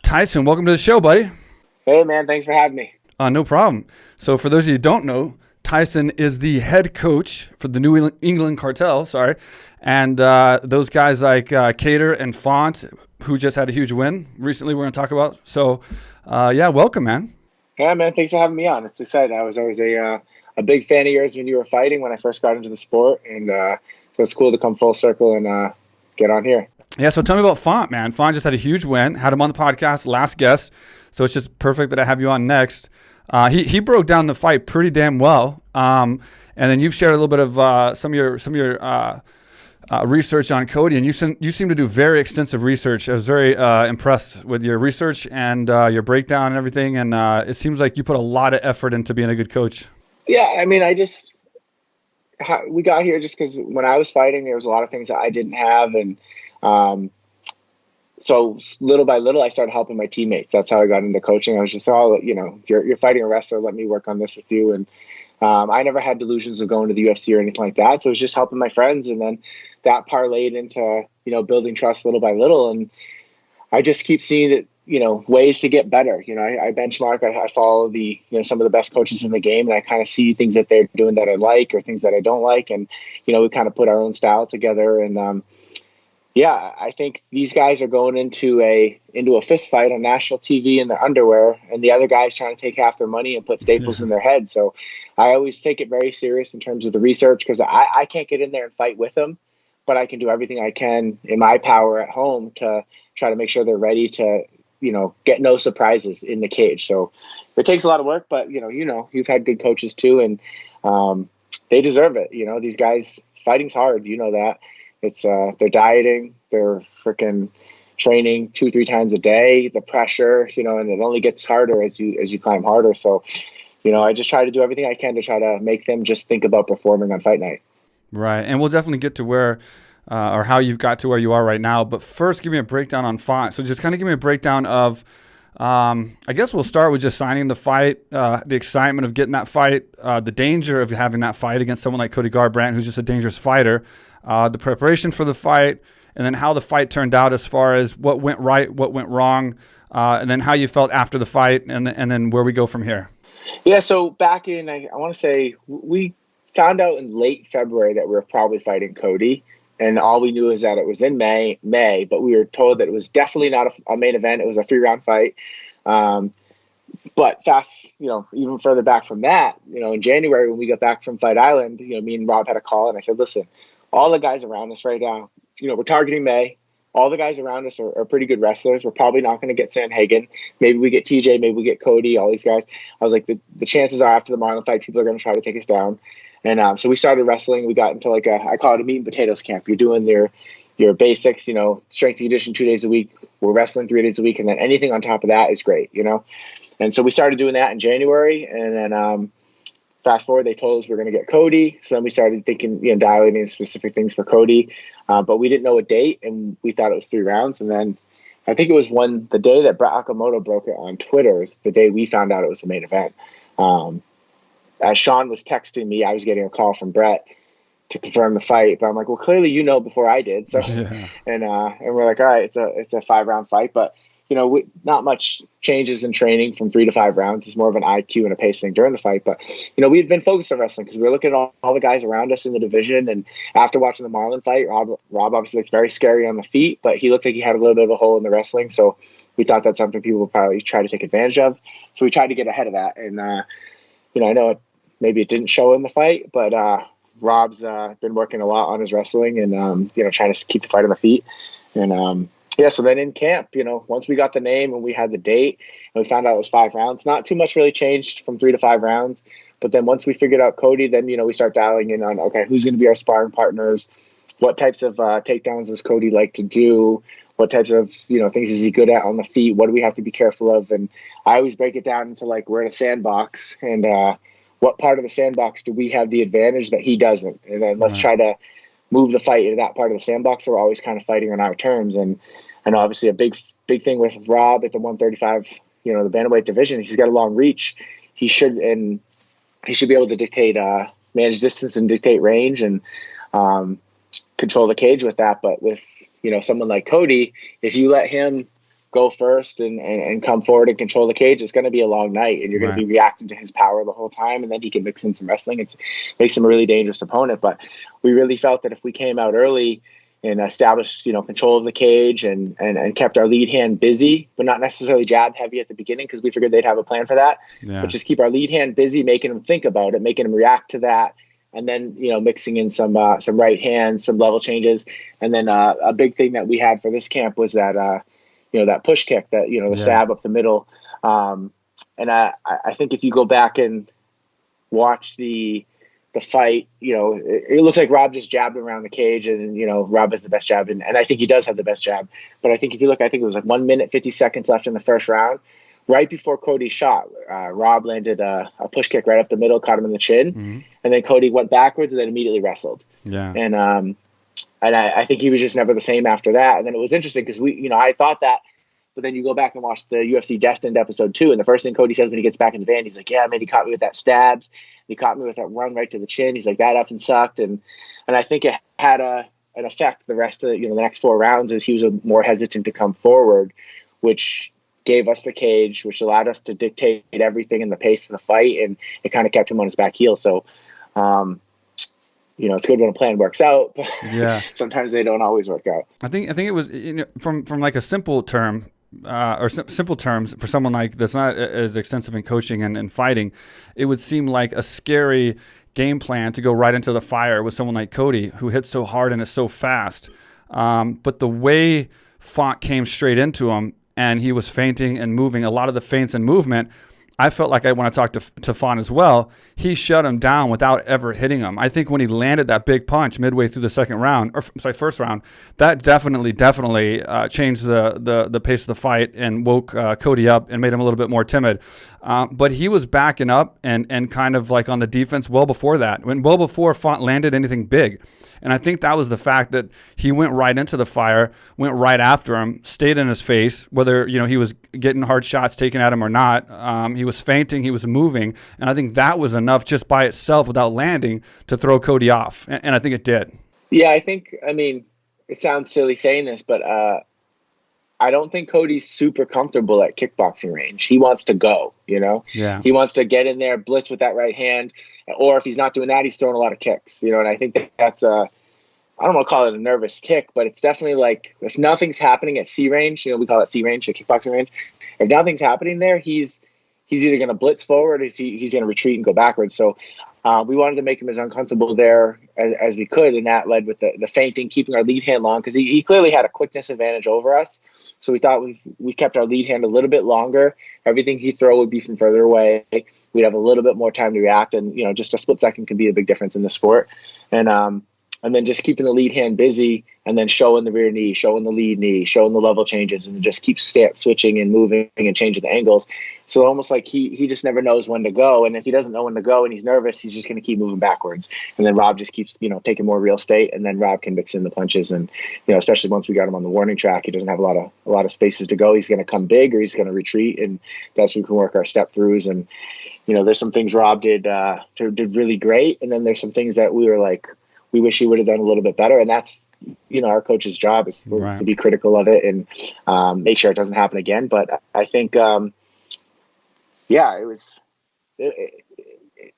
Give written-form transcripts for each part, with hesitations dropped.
Tyson, welcome to the show, buddy. Hey, man. Thanks for having me. No problem. So for those of you who don't know, Tyson is the head coach for the New England Cartel, and those guys like Kattar and Font, who just had a huge win recently we're going to talk about. So, welcome, man. Yeah, man. Thanks for having me on. It's exciting. I was always a big fan of yours when you were fighting when I first got into the sport, and so it's cool to come full circle and get on here. Yeah, so tell me about Font, man. Font just had a huge win, had him on the podcast, last guest, so it's just perfect that I have you on next. He broke down the fight pretty damn well, and then you've shared a little bit of some of your research on Cody, and you seem to do very extensive research. I was very impressed with your research and your breakdown and everything, and it seems like you put a lot of effort into being a good coach. Yeah, I mean, we got here just because when I was fighting, there was a lot of things that I didn't have, and so little by little, I started helping my teammates. That's how I got into coaching. I was just, you're fighting a wrestler. Let me work on this with you. And I never had delusions of going to the UFC or anything like that. So it was just helping my friends. And then that parlayed into, building trust little by little. And I just keep seeing that, ways to get better. I benchmark, I follow the, some of the best coaches in the game, and I kind of see things that they're doing that I like or things that I don't like. And, we kind of put our own style together. And, I think these guys are going into a fist fight on national TV in their underwear, and the other guy's trying to take half their money and put staples in their head. So I always take it very serious in terms of the research, because I can't get in there and fight with them, but I can do everything I can in my power at home to try to make sure they're ready to, get no surprises in the cage. So it takes a lot of work, but you've had good coaches too, and they deserve it. These guys, fighting's hard. That. It's they're dieting, they're freaking training 2-3 times a day, the pressure, and it only gets harder as you climb harder. So, I just try to do everything I can to try to make them just think about performing on fight night. Right. And we'll definitely get to where or how you've got to where you are right now. But first, give me a breakdown on Font. So just kind of give me a breakdown of, I guess we'll start with just signing the fight, the excitement of getting that fight, the danger of having that fight against someone like Cody Garbrandt, who's just a dangerous fighter, the preparation for the fight, and then how the fight turned out as far as what went right, what went wrong, and then how you felt after the fight, and then where we go from here. Yeah, so back in, I want to say, we found out in late February that we were probably fighting Cody, and all we knew is that it was in May, but we were told that it was definitely not a main event. It was a 3-round fight. But fast, even further back from that, in January when we got back from Fight Island, me and Rob had a call, and I said, listen, all the guys around us right now, we're targeting May. All the guys around us are pretty good wrestlers. We're probably not going to get Sandhagen. Maybe we get TJ, maybe we get Cody, all these guys. I was like, the chances are after the Marlon fight, people are going to try to take us down. And so we started wrestling. We got into I call it a meat and potatoes camp. You're doing your basics, strength and conditioning 2 days a week. We're wrestling 3 days a week. And then anything on top of that is great, And so we started doing that in January. And then fast forward, they told us we were going to get Cody. So then we started thinking, dialing in specific things for Cody. But we didn't know a date, and we thought it was 3 rounds. And then I think it was the day that Brett Okamoto broke it on Twitter is the day we found out it was the main event. As Sean was texting me, I was getting a call from Brett to confirm the fight. But I'm like, well, clearly before I did. So, yeah. And we're like, all right, it's a 5-round fight. But, not much changes in training from 3 to 5 rounds. It's more of an IQ and a pace thing during the fight. But, we had been focused on wrestling because we were looking at all the guys around us in the division. And after watching the Marlon fight, Rob obviously looked very scary on the feet, but he looked like he had a little bit of a hole in the wrestling. So we thought that's something people would probably try to take advantage of. So we tried to get ahead of that. And, I know maybe it didn't show in the fight, but Rob's been working a lot on his wrestling and, trying to keep the fight on the feet. And, so then in camp, once we got the name and we had the date and we found out it was 5 rounds, not too much really changed from 3 to 5 rounds. But then once we figured out Cody, then, we start dialing in on, okay, who's going to be our sparring partners? What types of takedowns does Cody like to do? What types of, things is he good at on the feet? What do we have to be careful of? And I always break it down into we're in a sandbox, and what part of the sandbox do we have the advantage that he doesn't? And then let's try to move the fight into that part of the sandbox. So we're always kind of fighting on our terms. And obviously a big thing with Rob at the 135, the bantamweight division, he's got a long reach. He should be able to dictate, manage distance and dictate range and control the cage with that. But with, someone like Cody, if you let him go first and come forward and control the cage, it's going to be a long night, and you're going to be reacting to his power the whole time, and then he can mix in some wrestling. It makes him a really dangerous opponent. But we really felt that if we came out early and established, control of the cage and kept our lead hand busy, but not necessarily jab heavy at the beginning, because we figured they'd have a plan for that. Yeah. But just keep our lead hand busy, making him think about it, making him react to that, and then mixing in some right hands, some level changes, and then a big thing that we had for this camp was that that push kick, that the stab up the middle. And I think if you go back and watch the fight, it looks like Rob just jabbed around the cage, and Rob has the best jab, and I think he does have the best jab. But I think if you look, I think it was like 1 minute 50 seconds left in the first round. Right before Cody's shot, Rob landed a push kick right up the middle, caught him in the chin, and then Cody went backwards and then immediately wrestled. Yeah. And I think he was just never the same after that. And then it was interesting because I thought that, but then you go back and watch the UFC Destined episode 2, and the first thing Cody says when he gets back in the van, he's like, "Yeah, man, he caught me with that stabs. He caught me with that run right to the chin." He's like, "That effing sucked." And I think it had an effect the rest of the next 4 rounds, as he was more hesitant to come forward, which gave us the cage, which allowed us to dictate everything in the pace of the fight, and it kind of kept him on his back heel. So, it's good when a plan works out, but sometimes they don't always work out. I think it was from like a simple term, simple terms for someone like that's not as extensive in coaching and fighting, it would seem like a scary game plan to go right into the fire with someone like Cody, who hits so hard and is so fast. But the way Font came straight into him, and he was feinting and moving, a lot of the feints and movement, I felt like when I talked to Font as well, he shut him down without ever hitting him. I think when he landed that big punch midway through the first round, that definitely changed the pace of the fight and woke Cody up and made him a little bit more timid. But he was backing up and kind of like on the defense well before that, well before Font landed anything big. And I think that was the fact that he went right into the fire, went right after him, stayed in his face, whether he was getting hard shots taken at him or not. He was feinting, he was moving, and I think that was enough just by itself without landing to throw Cody off, and I think it did. Yeah, it sounds silly saying this, but I don't think Cody's super comfortable at kickboxing range. He wants to go, Yeah. He wants to get in there, blitz with that right hand, or if he's not doing that, he's throwing a lot of kicks, and I think that's I don't want to call it a nervous tick, but it's definitely like if nothing's happening at C range, we call it C range, the kickboxing range. If nothing's happening there, he's either going to blitz forward or he's going to retreat and go backwards. So we wanted to make him as uncomfortable there as we could, and that led with the feinting, keeping our lead hand long, because he clearly had a quickness advantage over us. So we thought we kept our lead hand a little bit longer. Everything he'd throw would be from further away. We'd have a little bit more time to react, and just a split second can be a big difference in the sport. And then just keeping the lead hand busy, and then showing the rear knee, showing the lead knee, showing the level changes, and just keep switching and moving and changing the angles. So almost like he just never knows when to go. And if he doesn't know when to go and he's nervous, he's just going to keep moving backwards. And then Rob just keeps, taking more real estate, and then Rob can mix in the punches. And, especially once we got him on the warning track, he doesn't have a lot of spaces to go. He's going to come big or he's going to retreat. And that's where we can work our step throughs. And, there's some things Rob did really great. And then there's some things that we were like, we wish he would have done a little bit better. And that's, our coach's job is to be critical of it and make sure it doesn't happen again. But I think,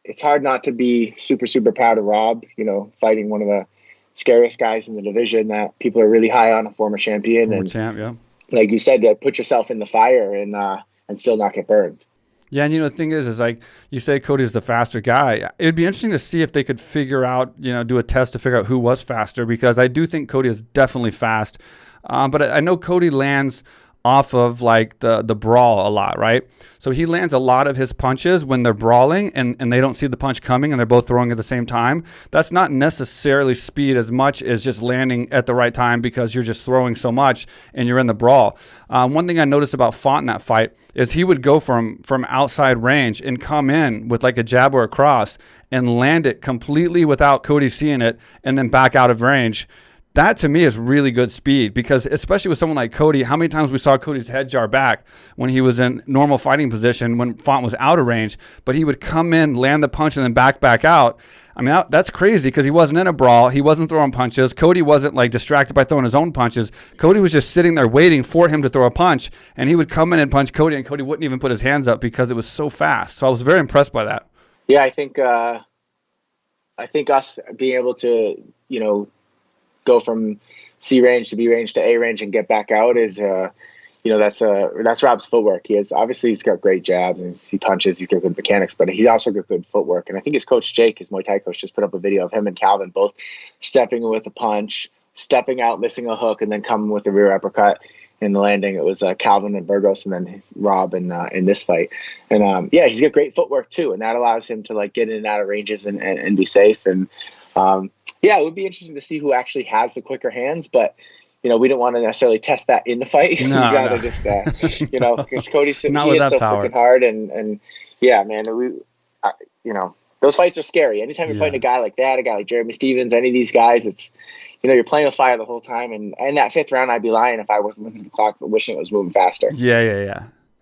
it's hard not to be super, super proud of Rob, fighting one of the scariest guys in the division that people are really high on, a former champion. Like you said, to put yourself in the fire and still not get burned. Yeah, and the thing is like you say, Cody's the faster guy. It'd be interesting to see if they could figure out, do a test to figure out who was faster, because I do think Cody is definitely fast. But I know Cody lands off of like the brawl a lot, right? So he lands a lot of his punches when they're brawling and they don't see the punch coming and they're both throwing at the same time. That's not necessarily speed as much as just landing at the right time, because you're just throwing so much and you're in the brawl. One thing I noticed about Font in that fight is he would go from outside range and come in with like a jab or a cross and land it completely without Cody seeing it, and then back out of range. That to me is really good speed, because especially with someone like Cody, how many times we saw Cody's head jar back when he was in normal fighting position when Font was out of range, but he would come in, land the punch, and then back out. I mean, that's crazy because he wasn't in a brawl. He wasn't throwing punches. Cody wasn't like distracted by throwing his own punches. Cody was just sitting there waiting for him to throw a punch, and he would come in and punch Cody, and Cody wouldn't even put his hands up because it was so fast. So I was very impressed by that. Yeah, I think us being able to, go from C range to B range to A range and get back out is, that's Rob's footwork. He's got great jabs and he punches. He's got good mechanics, but he's also got good footwork. And I think his coach Jake, his Muay Thai coach, just put up a video of him and Calvin both stepping with a punch, stepping out, missing a hook, and then coming with a rear uppercut in the landing. It was Calvin and Burgos, and then Rob in this fight. And he's got great footwork too, and that allows him to like get in and out of ranges and be safe. And it would be interesting to see who actually has the quicker hands, but. We don't want to necessarily test that in the fight. No, you gotta just, because Cody's sitting so freaking hard, and yeah, man, those fights are scary. Anytime you're fighting a guy like that, a guy like Jeremy Stevens, any of these guys, it's, you're playing with fire the whole time. And in that fifth round, I'd be lying if I wasn't looking at the clock, but wishing it was moving faster. Yeah. I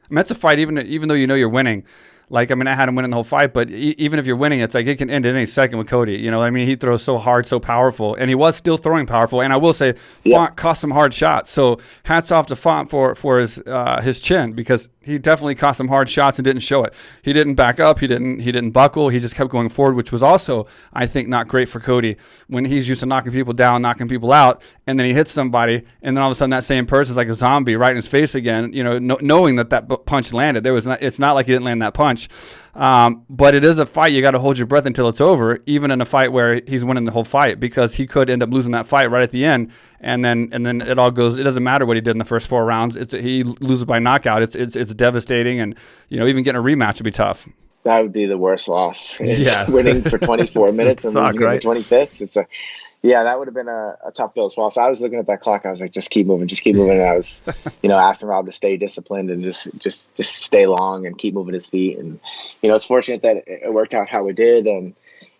mean, that's a fight, even though you're winning. Like, I mean, I had him winning the whole fight, but even if you're winning, it's like it can end at any second with Cody. I mean, he throws so hard, so powerful, and he was still throwing powerful. And I will say, Font cost some hard shots. So hats off to Font for his chin, because he definitely cost some hard shots and didn't show it. He didn't back up. He didn't buckle. He just kept going forward, which was also, I think, not great for Cody when he's used to knocking people down, knocking people out, and then he hits somebody, and then all of a sudden that same person is like a zombie right in his face again. Knowing that punch landed. It's not like he didn't land that punch. But it is a fight. You got to hold your breath until it's over, even in a fight where he's winning the whole fight, because he could end up losing that fight right at the end. And then it all goes. It doesn't matter what he did in the first 4 rounds. He loses by knockout. It's devastating, and even getting a rematch would be tough. That would be the worst loss. Winning for 24 minutes and losing in the 25th. That would have been a tough bill as well. So I was looking at that clock. I was like, just keep moving. And I was, asking Rob to stay disciplined and just stay long and keep moving his feet. And, it's fortunate that it worked out how it did. And,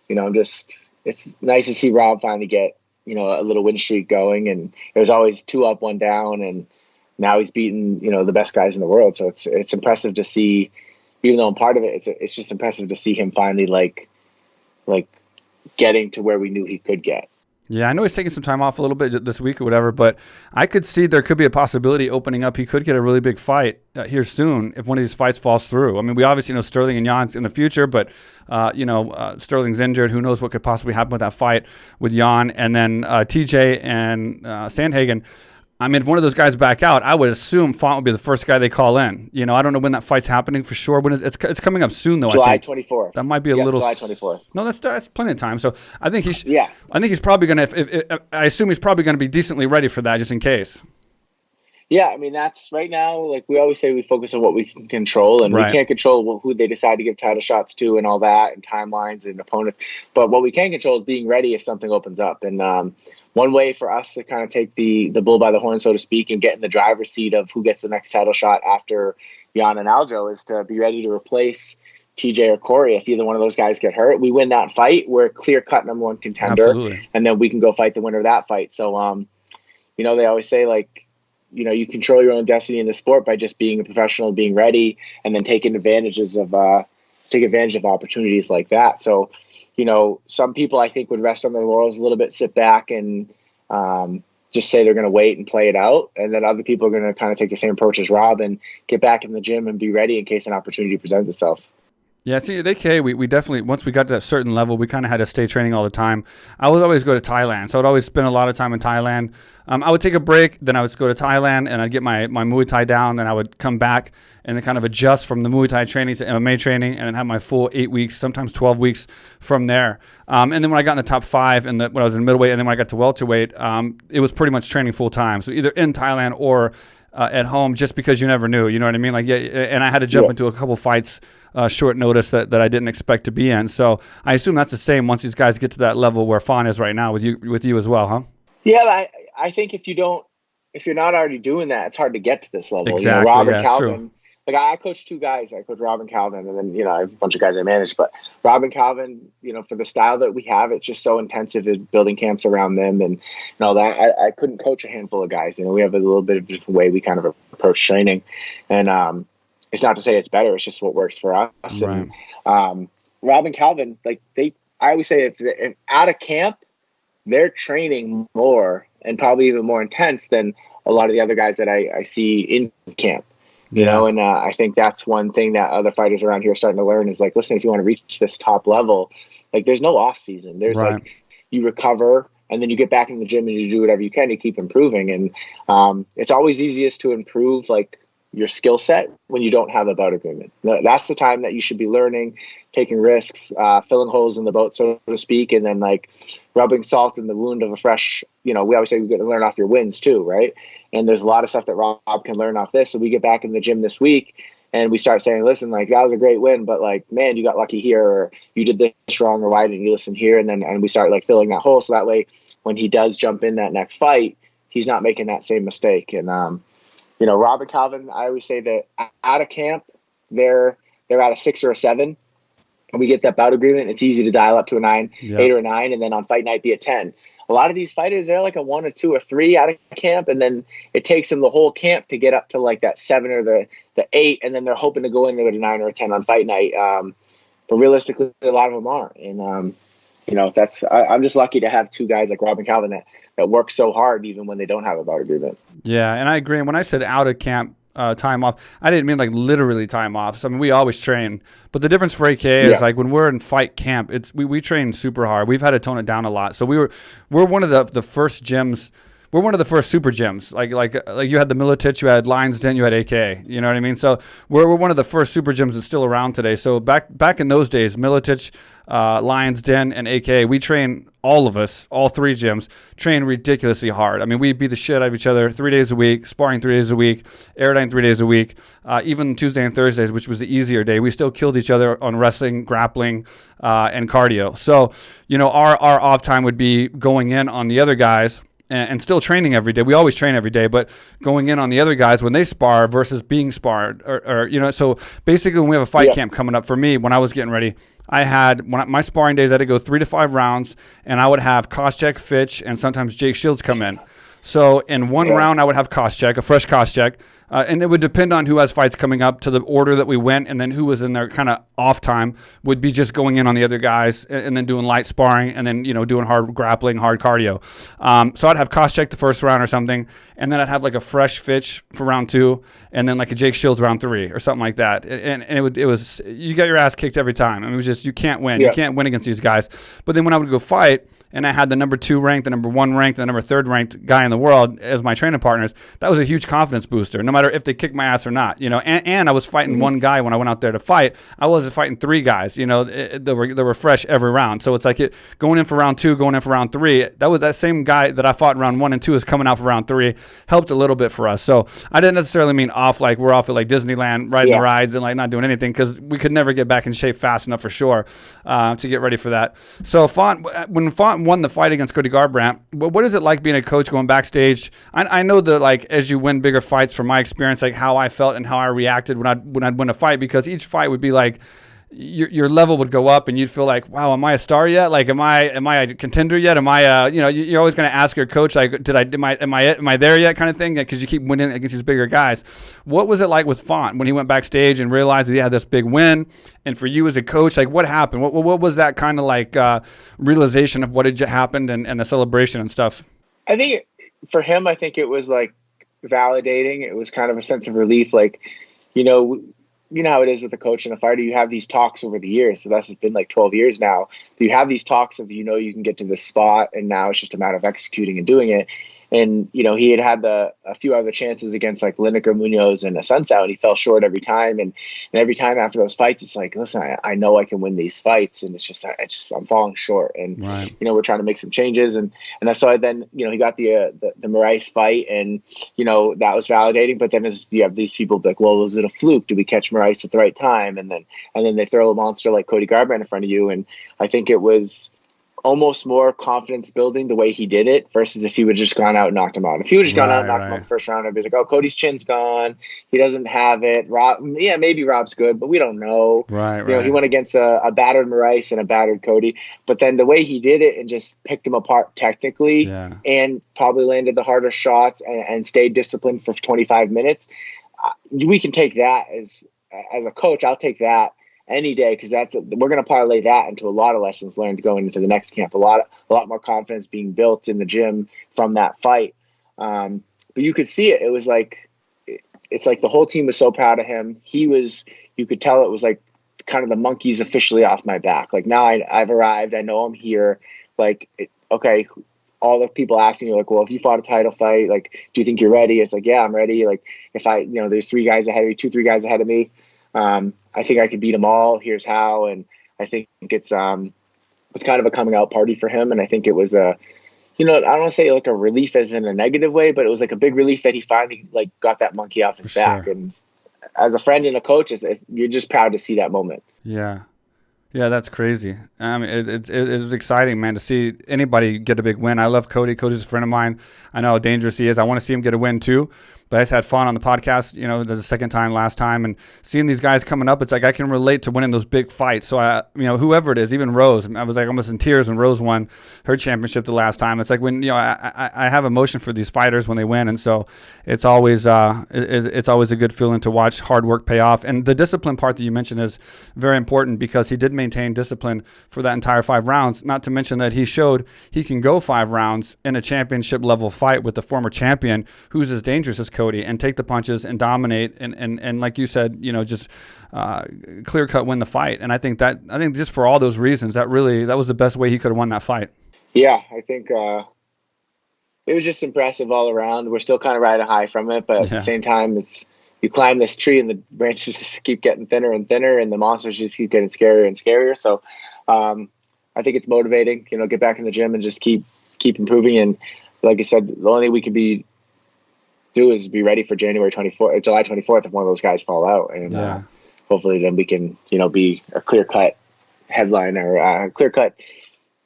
it's nice to see Rob finally get, a little win streak going. And it was always 2 up, 1 down. And now he's beaten, the best guys in the world. So it's impressive to see, even though I'm part of it, it's just impressive to see him finally like getting to where we knew he could get. Yeah, I know he's taking some time off a little bit this week or whatever, but I could see there could be a possibility opening up. He could get a really big fight here soon if one of these fights falls through. I mean, we obviously know Sterling and Jan's in the future, but, Sterling's injured. Who knows what could possibly happen with that fight with Jan. And then TJ and Sandhagen. I mean, if one of those guys back out, I would assume Font would be the first guy they call in. I don't know when that fight's happening for sure. When it's coming up soon, though. July 24th. That might be a little. July 24th. No, that's plenty of time. So I think he's. Yeah. I think he's probably gonna. I assume he's probably gonna be decently ready for that, just in case. Yeah, I mean, that's right now. Like we always say, we focus on what we can control, and we can't control who they decide to give title shots to, and all that, and timelines and opponents. But what we can control is being ready if something opens up. And one way for us to kind of take the bull by the horn, so to speak, and get in the driver's seat of who gets the next title shot after Jan and Aljo is to be ready to replace TJ or Corey. If either one of those guys get hurt, we win that fight, we're clear-cut number 1 contender. Absolutely. And then we can go fight the winner of that fight. So, they always say, like, you control your own destiny in the sport by just being a professional, being ready, and then taking advantage of opportunities like that. So, some people I think would rest on their laurels a little bit, sit back and just say they're going to wait and play it out. And then other people are going to kind of take the same approach as Rob and get back in the gym and be ready in case an opportunity presents itself. Yeah, see, at AKA, we definitely, once we got to that certain level, we kind of had to stay training all the time. I would always go to Thailand, so I would always spend a lot of time in Thailand. I would take a break, then I would go to Thailand, and I'd get my Muay Thai down, then I would come back and then kind of adjust from the Muay Thai training to MMA training, and then have my full 8 weeks, sometimes 12 weeks from there. And then when I got in the top 5, and when I was in middleweight, and then when I got to welterweight, it was pretty much training full time. So either in Thailand or at home, just because you never knew, you know what I mean? Like, yeah, and I had to jump into a couple fights short notice that I didn't expect to be in. So I assume that's the same once these guys get to that level where Font is right now with you as well, huh? Yeah, I think if you're not already doing that, it's hard to get to this level. Exactly. Rob and Calvin. True. Like I coach 2 guys. I coach Rob and Calvin, and then I have a bunch of guys I manage. But Rob and Calvin, for the style that we have, it's just so intensive in building camps around them and all that. I couldn't coach a handful of guys. We have a little bit of a different way we kind of approach training, and it's not to say it's better. It's just what works for us. Right. And Rob and Calvin, like I always say if out of camp, they're training more and probably even more intense than a lot of the other guys that I see in camp. Yeah. And I think that's one thing that other fighters around here are starting to learn is like, listen, if you want to reach this top level, like there's no off season. There's Right. like you recover and then you get back in the gym and you do whatever you can to keep improving. And it's always easiest to improve like your skill set when you don't have a bout agreement. That's the time that you should be learning, taking risks, filling holes in the boat, so to speak, and then like rubbing salt in the wound of a fresh, we always say we get to learn off your wins too, right? And there's a lot of stuff that Rob can learn off this. So we get back in the gym this week and we start saying, listen, like that was a great win, but like, man, you got lucky here, or you did this wrong, or why didn't you listen here? And we start like filling that hole. So that way, when he does jump in that next fight, he's not making that same mistake. And, Rob and Calvin, I always say that out of camp, they're at a 6 or a 7. And we get that bout agreement. It's easy to dial up to a 9, 8 or a 9, and then on fight night be a 10. A lot of these fighters, they're like a 1 or 2 or 3 out of camp, and then it takes them the whole camp to get up to like that 7 or the 8, and then they're hoping to go in with a 9 or a 10 on fight night. But realistically, a lot of them aren't. And I'm just lucky to have 2 guys like Rob and Calvin that work so hard even when they don't have a bout agreement. Yeah, and I agree. And when I said out of camp time off, I didn't mean like literally time off. So I mean, we always train, but the difference for AKA is like when we're in fight camp, it's we train super hard. We've had to tone it down a lot. So we're one of the first gyms. We're one of the first super gyms. Like you had the Militich, you had Lions Den, you had AKA. You know what I mean? So we're one of the first super gyms that's still around today. So back in those days, Militich, Lions Den, and AKA, we train, all of us, all 3 gyms, train ridiculously hard. I mean, we beat the shit out of each other 3 days a week, sparring 3 days a week, Aerodyne 3 days a week, even Tuesday and Thursdays, which was the easier day. We still killed each other on wrestling, grappling, and cardio. So, our off time would be going in on the other guys, and still training every day. We always train every day, but going in on the other guys when they spar versus being sparred, or so basically when we have a fight camp coming up, for me, when I was getting ready, I had my sparring days, I had to go 3 to 5 rounds, and I would have Koscheck, Fitch, and sometimes Jake Shields come in. So in one round, I would have Koscheck, a fresh Koscheck, and it would depend on who has fights coming up to the order that we went, and then who was in their kind of off time would be just going in on the other guys and then doing light sparring and then, doing hard grappling, hard cardio. So I'd have Koscheck the first round or something, and then I'd have like a fresh Fitch for round 2, and then like a Jake Shields round 3 or something like that. And it was you got your ass kicked every time. I mean, it was just, you can't win. You can't win against these guys. But then when I would go fight, and I had the number 2 ranked, the number 1 ranked, the number 3 ranked guy in the world as my training partners, that was a huge confidence booster, no matter if they kicked my ass or not. And I was fighting one guy when I went out there to fight. I wasn't fighting 3 guys. They were fresh every round. So it's like going in for round 2, going in for round 3. That same guy that I fought in round 1 and 2 is coming out for round 3. Helped a little bit for us. So I didn't necessarily mean off like we're off at like Disneyland riding the rides and like not doing anything, because we could never get back in shape fast enough for sure to get ready for that. So when Font won the fight against Cody Garbrandt, what is it like being a coach going backstage? I know that like as you win bigger fights, from my experience, like how I felt and how I reacted when I'd win a fight, because each fight would be like your level would go up and you'd feel like, wow, am I a star yet? Like, am I a contender yet? Am I you're always going to ask your coach, like, am I there yet, kind of thing, because you keep winning against these bigger guys. What was it like with Font when he went backstage and realized that he had this big win? And for you as a coach, like, what happened? What was that kind of like realization of what had happened and the celebration and stuff? I think for him, I think it was like validating. It was kind of a sense of relief. Like, you know how it is with a coach and a fighter. You have these talks over the years. So that's been like 12 years now. You have these talks of, you can get to this spot, and now it's just a matter of executing and doing it. And, he had a few other chances against like Lineker, Munoz, and Assunção, and he fell short every time. And every time after those fights, it's like, listen, I know I can win these fights, and it's just I'm falling short. And, right. We're trying to make some changes. And so then, he got the Moraes fight, and, that was validating. But then you have these people like, well, was it a fluke? Did we catch Moraes at the right time? And then they throw a monster like Cody Garbrandt in front of you. And I think it was almost more confidence building the way he did it versus if he would just gone out and knocked him out. If he would just gone out and knocked him out the first round, I'd be like, oh, Cody's chin's gone. He doesn't have it. Maybe Rob's good, but we don't know. Right. He went against a battered Moraes and a battered Cody. But then the way he did it and just picked him apart technically and probably landed the harder shots and stayed disciplined for 25 minutes, we can take that as a coach. I'll take that any day, because we're going to parlay that into a lot of lessons learned going into the next camp. A lot more confidence being built in the gym from that fight. But you could see it. It was like, it's like the whole team was so proud of him. You could tell it was like kind of the monkey's officially off my back. Like, now I've arrived. I know I'm here. Like, okay. All the people asking you, like, well, if you fought a title fight, like, do you think you're ready? It's like, yeah, I'm ready. Like, if there's 3 guys ahead of me, 2-3 guys ahead of me. I think I could beat them all. Here's how. And I think it's kind of a coming out party for him. And I think it was I don't want to say like a relief as in a negative way, but it was like a big relief that he finally like got that monkey off his back. Sure. And as a friend and a coach, you're just proud to see that moment. Yeah. Yeah, that's crazy. I mean, it was exciting, man, to see anybody get a big win. I love Cody. Cody's a friend of mine. I know how dangerous he is. I want to see him get a win too. But I just had fun on the podcast, the second time, last time, and seeing these guys coming up, it's like I can relate to winning those big fights. So whoever it is, even Rose, I was like almost in tears when Rose won her championship the last time. It's like when I have emotion for these fighters when they win, and so it's always it's always a good feeling to watch hard work pay off. And the discipline part that you mentioned is very important, because he did maintain discipline for that entire 5 rounds. Not to mention that he showed he can go 5 rounds in a championship level fight with the former champion, who's as dangerous as Cody, and take the punches and dominate and like you said, just clear cut win the fight. And I think just for all those reasons, that was the best way he could have won that fight. Yeah, I think it was just impressive all around. We're still kind of riding high from it, but at the same time, you climb this tree and the branches just keep getting thinner and thinner, and the monsters just keep getting scarier and scarier. So I think it's motivating, get back in the gym and just keep improving. And like I said, the only thing we could do is be ready for July 24th if one of those guys fall out. And hopefully then we can, be a clear-cut headline or a clear-cut,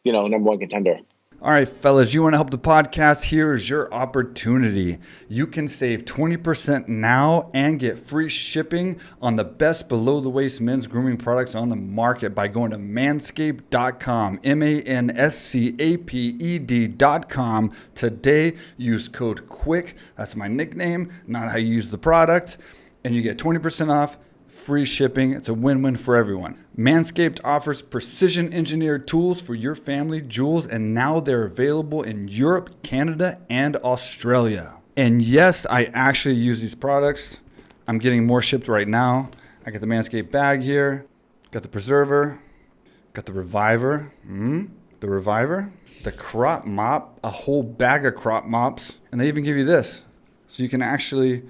number 1 contender. All right, fellas, you want to help the podcast? Here is your opportunity. You can save 20% now and get free shipping on the best below-the-waist men's grooming products on the market by going to manscaped.com, manscaped.com. Today, use code QUICK. That's my nickname, not how you use the product. And you get 20% off. Free shipping. It's a win-win for everyone. Manscaped offers precision-engineered tools for your family jewels, and now they're available in Europe, Canada, and Australia. And yes, I actually use these products. I'm getting more shipped right now. I got the Manscaped bag here. Got the preserver. Got the reviver. The crop mop. A whole bag of crop mops. And they even give you this. So you can actually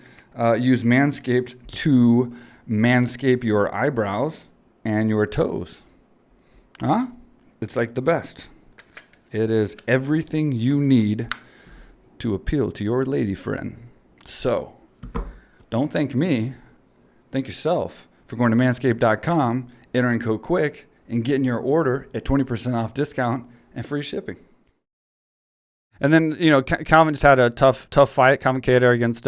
use Manscaped to manscape your eyebrows and your toes. It's like the best. It is everything you need to appeal to your lady friend. So don't thank me, thank yourself for going to manscaped.com, entering code QUICK, and getting your order at 20% off discount and free shipping. And then, Calvin just had a tough fight, Calvin Kattar against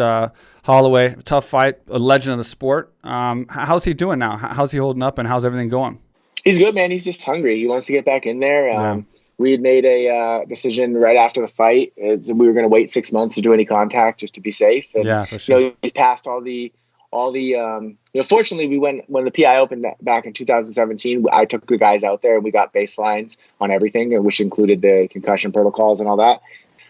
Holloway. Tough fight, a legend of the sport. How's he doing now? How's he holding up, and how's everything going? He's good, man. He's just hungry. He wants to get back in there. We had made a decision right after the fight. We were going to wait 6 months to do any contact just to be safe. And, for sure. He's passed all the fortunately, when the PI opened back in 2017, I took the guys out there and we got baselines on everything, which included the concussion protocols and all that.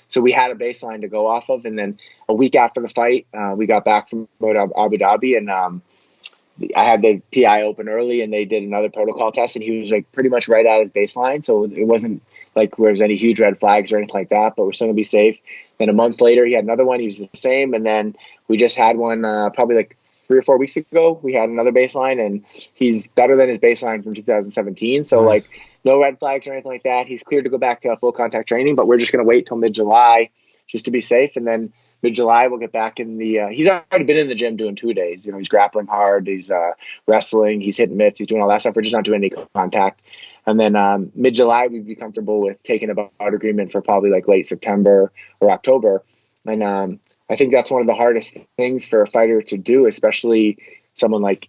So we had a baseline to go off of. And then a week after the fight, we got back from Abu Dhabi, and I had the PI open early, and they did another protocol test, and he was like pretty much right at his baseline. So it wasn't like there was any huge red flags or anything like that, but we're still gonna be safe. Then a month later, he had another one. He was the same. And then we just had one probably like 3 or 4 weeks ago. We had another baseline, and he's better than his baseline from 2017. So nice. Like no red flags or anything like that. He's cleared to go back to full contact training, but we're just going to wait till mid-July just to be safe. And then mid-July, we'll get back in the, he's already been in the gym doing 2 days. He's grappling hard. He's wrestling. He's hitting mitts. He's doing all that stuff. We're just not doing any contact. And then mid-July, we'd be comfortable with taking a bout agreement for probably like late September or October. And I think that's one of the hardest things for a fighter to do, especially someone like,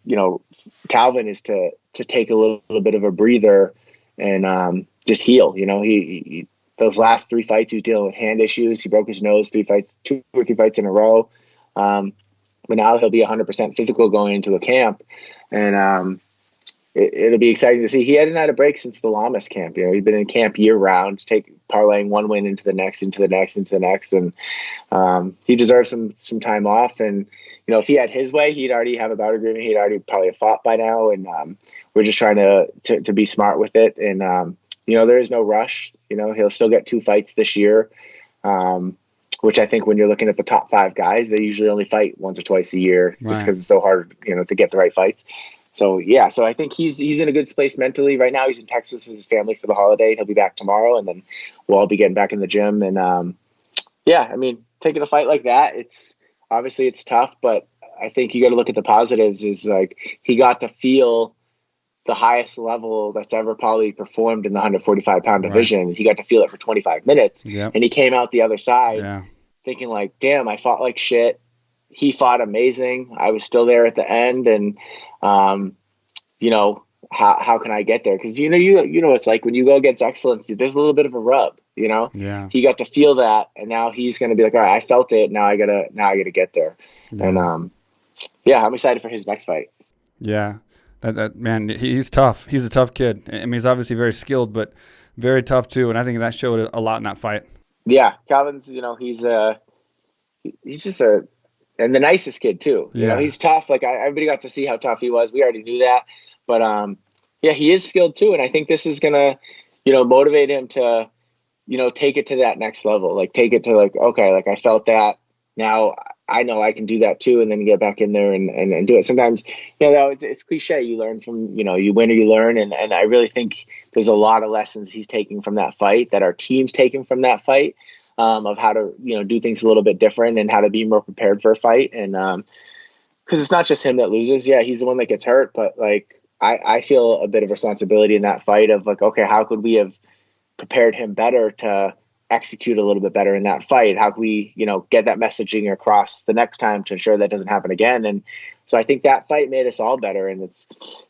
Calvin, is to take a little bit of a breather and just heal. He those last 3 fights, he was dealing with hand issues. He broke his nose 2 or 3 fights in a row. But now he'll be 100% physical going into a camp. And, it'll be exciting to see. He hadn't had a break since the Lamas camp. He'd been in camp year round, parlaying one win into the next, and he deserves some time off. And if he had his way, he'd already have a bout agreement. He'd already probably have fought by now. And we're just trying to be smart with it. And there is no rush. He'll still get 2 fights this year, which I think when you're looking at the top 5 guys, they usually only fight once or twice a year, just because it's so hard, to get the right fights. So I think he's in a good space mentally right now. He's in Texas with his family for the holiday. He'll be back tomorrow, and then we'll all be getting back in the gym. And taking a fight like that, it's tough, but I think you got to look at the positives. Is like he got to feel the highest level that's ever probably performed in the 145-pound division. He got to feel it for 25 minutes, and he came out the other side thinking like, "Damn, I fought like shit." He fought amazing. I was still there at the end, and how can I get there? Because it's like when you go against excellence, there's a little bit of a rub. He got to feel that, and now he's going to be like, all right, I felt it. Now I gotta get there. And I'm excited for his next fight. Yeah, that man, he's tough. He's a tough kid. I mean, he's obviously very skilled, but very tough too. And I think that showed a lot in that fight. Yeah, Calvin's, he's just and the nicest kid too. He's tough. Like everybody got to see how tough he was. We already knew that, but he is skilled too. And I think this is gonna, motivate him to, take it to that next level. Like take it to like, okay, like I felt that. Now I know I can do that too, and then get back in there and do it. Sometimes, it's cliche. You learn from, you win or you learn. And I really think there's a lot of lessons he's taking from that fight, that our team's taking from that fight. Of how to, do things a little bit different and how to be more prepared for a fight. And because it's not just him that loses. Yeah, he's the one that gets hurt. But like, I feel a bit of responsibility in that fight of like, okay, how could we have prepared him better to execute a little bit better in that fight? How can we, get that messaging across the next time to ensure that doesn't happen again? And so I think that fight made us all better. And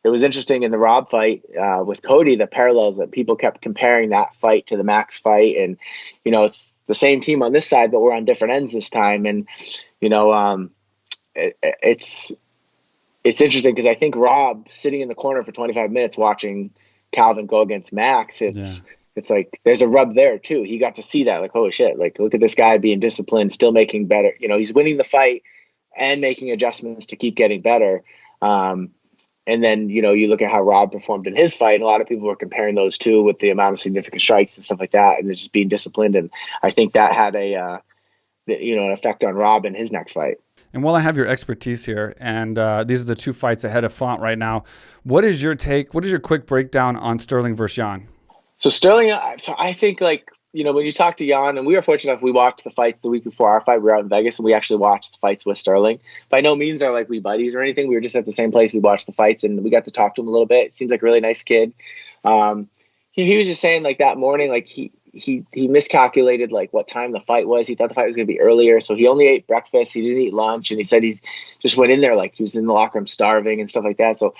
it was interesting in the Rob fight with Cody, the parallels that people kept comparing that fight to the Max fight. And, it's the same team on this side, but we're on different ends this time. And, it's interesting because I think Rob sitting in the corner for 25 minutes watching Calvin go against Max, it's like, there's a rub there too. He got to see that, like, holy shit, like, look at this guy being disciplined, still making better, he's winning the fight and making adjustments to keep getting better. And then, you look at how Rob performed in his fight, and a lot of people were comparing those two with the amount of significant strikes and stuff like that, and just being disciplined. And I think that had an effect on Rob in his next fight. And while I have your expertise here, and these are the 2 fights ahead of Font right now, what is your take? What is your quick breakdown on Sterling versus Jan? So Sterling, I think like, when you talk to Jan, and we were fortunate enough, we watched the fights the week before our fight. We were out in Vegas, and we actually watched the fights with Sterling. By no means are like we buddies or anything. We were just at the same place. We watched the fights, and we got to talk to him a little bit. It seems like a really nice kid. He was just saying like that morning, like he miscalculated like what time the fight was. He thought the fight was going to be earlier, so he only ate breakfast. He didn't eat lunch, and he said he just went in there like he was in the locker room starving and stuff like that. So,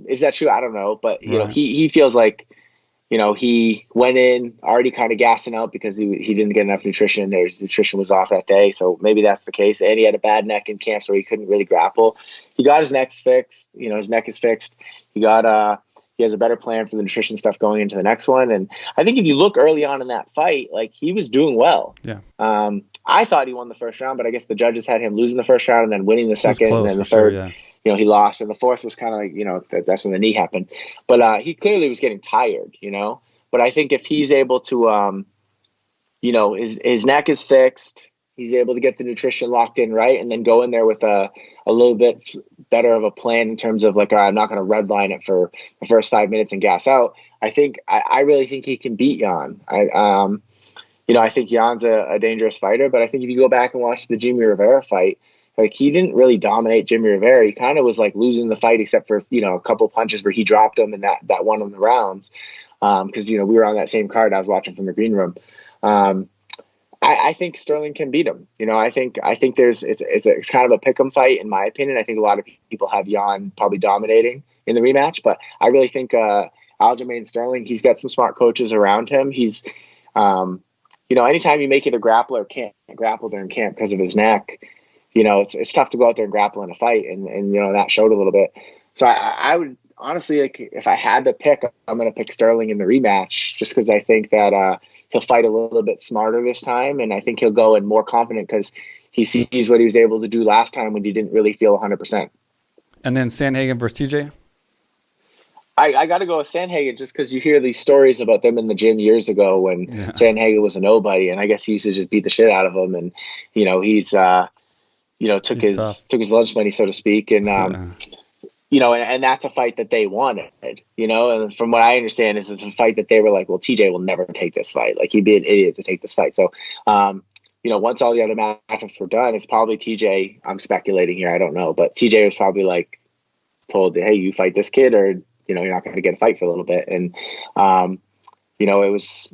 is that true? I don't know, but he feels like, he went in already kind of gassing out because he didn't get enough nutrition. His nutrition was off that day, so maybe that's the case. And he had a bad neck in camp, so he couldn't really grapple. He got his neck fixed. His neck is fixed. He has a better plan for the nutrition stuff going into the next one. And I think if you look early on in that fight, like he was doing well. Yeah. I thought he won the first round, but I guess the judges had him losing the first round and then winning the second, and then the third. Sure, yeah. He lost, and the fourth was kind of like, that's when the knee happened. But he clearly was getting tired, But I think if he's able to, his neck is fixed, he's able to get the nutrition locked in right, and then go in there with a little bit better of a plan in terms of like, I'm not going to redline it for the first 5 minutes and gas out. I really think he can beat Jan. I think Jan's a dangerous fighter, but I think if you go back and watch the Jimmy Rivera fight, like he didn't really dominate Jimmy Rivera. He kind of was like losing the fight, except for, a couple punches where he dropped him and that won him the rounds. Because, we were on that same card. I was watching from the green room. I think Sterling can beat him. I think it's kind of a pick'em fight, in my opinion. I think a lot of people have Jan probably dominating in the rematch, but I really think Aljamain Sterling, he's got some smart coaches around him. He's, anytime you make it a grappler can't grapple during camp because of his neck, it's tough to go out there and grapple in a fight, and that showed a little bit. So I honestly, like if I had to pick, I'm going to pick Sterling in the rematch, just because I think that he'll fight a little bit smarter this time, and I think he'll go in more confident because he sees what he was able to do last time when he didn't really feel 100%. And then Sandhagen versus TJ? I got to go with Sandhagen just because you hear these stories about them in the gym years ago when Sandhagen was a nobody, and I guess he used to just beat the shit out of him, and he's took his lunch money, so to speak, and and that's a fight that they wanted, and from what I understand is it's a fight that they were like, well, TJ will never take this fight, like he'd be an idiot to take this fight. So once all the other matchups were done, it's probably TJ. I'm speculating here, I don't know, but TJ was probably like told, hey, you fight this kid or you're not going to get a fight for a little bit. And it was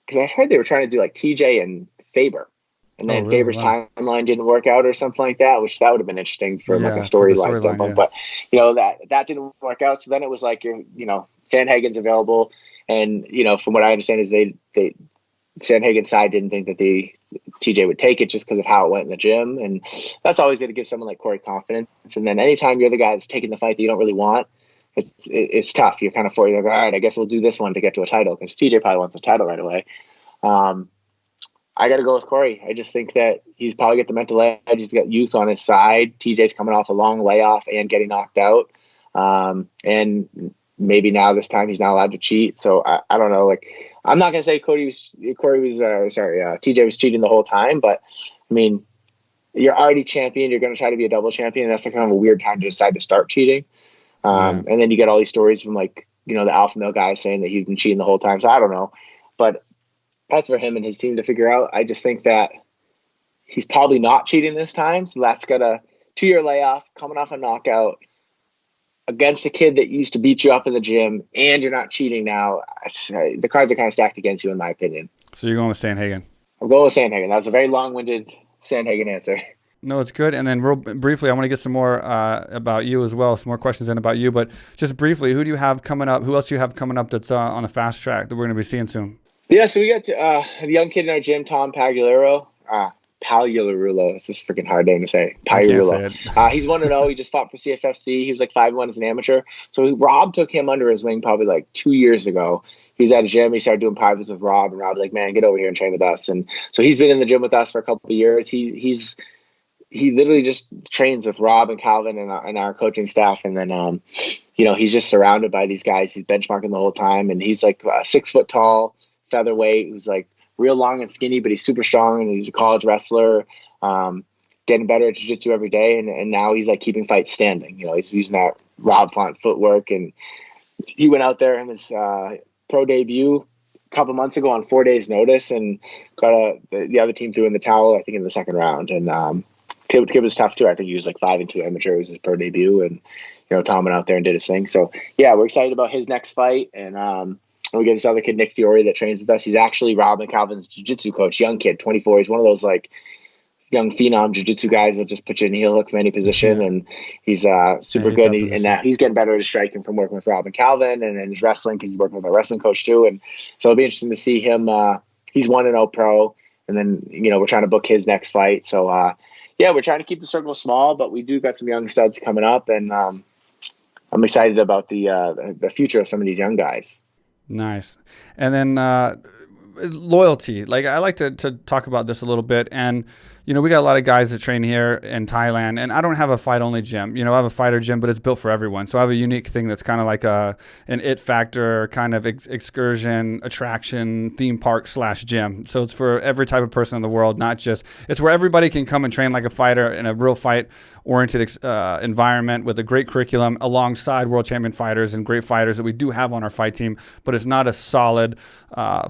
because I heard they were trying to do like TJ and Faber. And then Faber's timeline didn't work out or something like that, which that would have been interesting for like a storyline standpoint. But that didn't work out. So then it was like Sandhagen's available, and from what I understand is they Sandhagen's side didn't think that TJ would take it just because of how it went in the gym, and that's always going to give someone like Corey confidence. And then anytime you're the guy that's taking the fight that you don't really want, it's tough. You're kind of like, all right, I guess we'll do this one to get to a title because TJ probably wants the title right away. I got to go with Corey. I just think that he's probably got the mental edge. He's got youth on his side. TJ's coming off a long layoff and getting knocked out. And maybe now this time he's not allowed to cheat. So I don't know. Like, I'm not going to say TJ was cheating the whole time, but I mean, you're already champion. You're going to try to be a double champion. That's kind of a weird time to decide to start cheating. And then you get all these stories from the alpha male guy saying that he's been cheating the whole time. So I don't know, but that's for him and his team to figure out. I just think that he's probably not cheating this time. So that's got a 2-year layoff, coming off a knockout against a kid that used to beat you up in the gym, and you're not cheating now. The cards are kind of stacked against you, in my opinion. So you're going with Sandhagen? I'm going with Sandhagen. That was a very long-winded Sandhagen answer. No, it's good. And then real briefly, I want to get some more about you as well, some more questions in about you. But just briefly, who do you have coming up? Who else do you have coming up that's on the fast track that we're going to be seeing soon? Yeah, so we got a young kid in our gym, Tom Pagliarulo. Pagliarulo. It's just a freaking hard name to say. Pagliarulo. He's 1-0. He just fought for CFFC. He was like 5-1 as an amateur. So Rob took him under his wing probably like 2 years ago. He was at a gym. He started doing privates with Rob, and Rob was like, man, get over here and train with us. And so he's been in the gym with us for a couple of years. He literally just trains with Rob and Calvin and our coaching staff. And then, he's just surrounded by these guys. He's benchmarking the whole time. And he's like 6 foot tall, featherweight, who's like real long and skinny, but he's super strong, and he's a college wrestler, getting better at jiu-jitsu every day. And now he's like keeping fights standing. He's using that Rob Font footwork, and he went out there in his pro debut a couple months ago on 4 days notice and got the other team threw in the towel, I think, in the second round. And kid was tough too. I think he was like 5-2 amateur. It was his pro debut, and Tom went out there and did his thing. So yeah, we're excited about his next fight. And we get this other kid, Nick Fiore, that trains with us. He's actually Rob and Calvin's jiu-jitsu coach, young kid, 24. He's one of those like young phenom jiu-jitsu guys that just put you in a heel hook from any position. And he's super good. And he's getting better at his striking from working with Rob and Calvin, and his wrestling because he's working with a wrestling coach too. And so it'll be interesting to see him. He's 1-0 pro. And then, we're trying to book his next fight. So, we're trying to keep the circle small, but we do got some young studs coming up. And I'm excited about the future of some of these young guys. Nice. And then loyalty. Like, I like to talk about this a little bit. And, we got a lot of guys that train here in Thailand, and I don't have a fight-only gym. I have a fighter gym, but it's built for everyone. So I have a unique thing that's kind of like an it factor kind of excursion, attraction, theme park / gym. So it's for every type of person in the world, not just – it's where everybody can come and train like a fighter in a real fight-oriented environment with a great curriculum alongside world champion fighters and great fighters that we do have on our fight team, but it's not a solid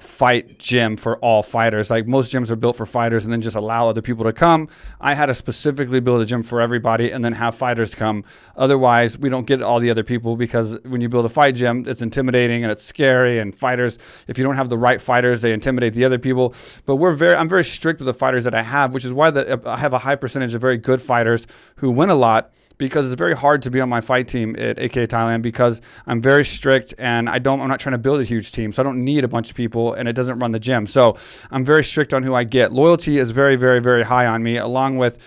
fight gym for all fighters. Like, most gyms are built for fighters and then just allow other people to come. I had to specifically build a gym for everybody and then have fighters come. Otherwise, we don't get all the other people, because when you build a fight gym, it's intimidating and it's scary, and fighters, if you don't have the right fighters, they intimidate the other people. But I'm very strict with the fighters that I have, which is why I have a high percentage of very good fighters who win a lot, because it's very hard to be on my fight team at AKA Thailand, because I'm very strict and I'm not trying to build a huge team. So I don't need a bunch of people, and it doesn't run the gym. So I'm very strict on who I get. Loyalty is very, very, very high on me, along with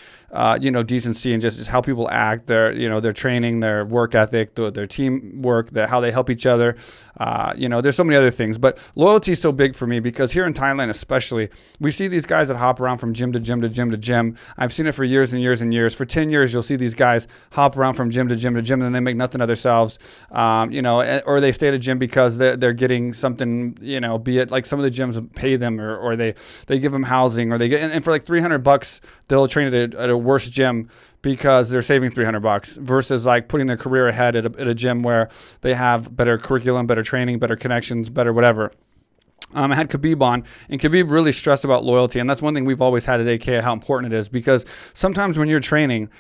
decency and just how people act, their training, their work ethic, their teamwork, how they help each other. There's so many other things, but loyalty is so big for me because here in Thailand, especially, we see these guys that hop around from gym to gym to gym to gym. I've seen it for years and years and years. For 10 years, you'll see these guys hop around from gym to gym to gym, and then they make nothing of themselves, or they stay at a gym because they're getting something, be it like some of the gyms pay them or they give them housing, or they get, and for like $300, they'll train at a worse gym because they're saving $300 versus like putting their career ahead at a gym where they have better curriculum, better training, better connections, better whatever. I had Khabib on, and Khabib really stressed about loyalty, and that's one thing we've always had at AKA, how important it is, because sometimes when you're training,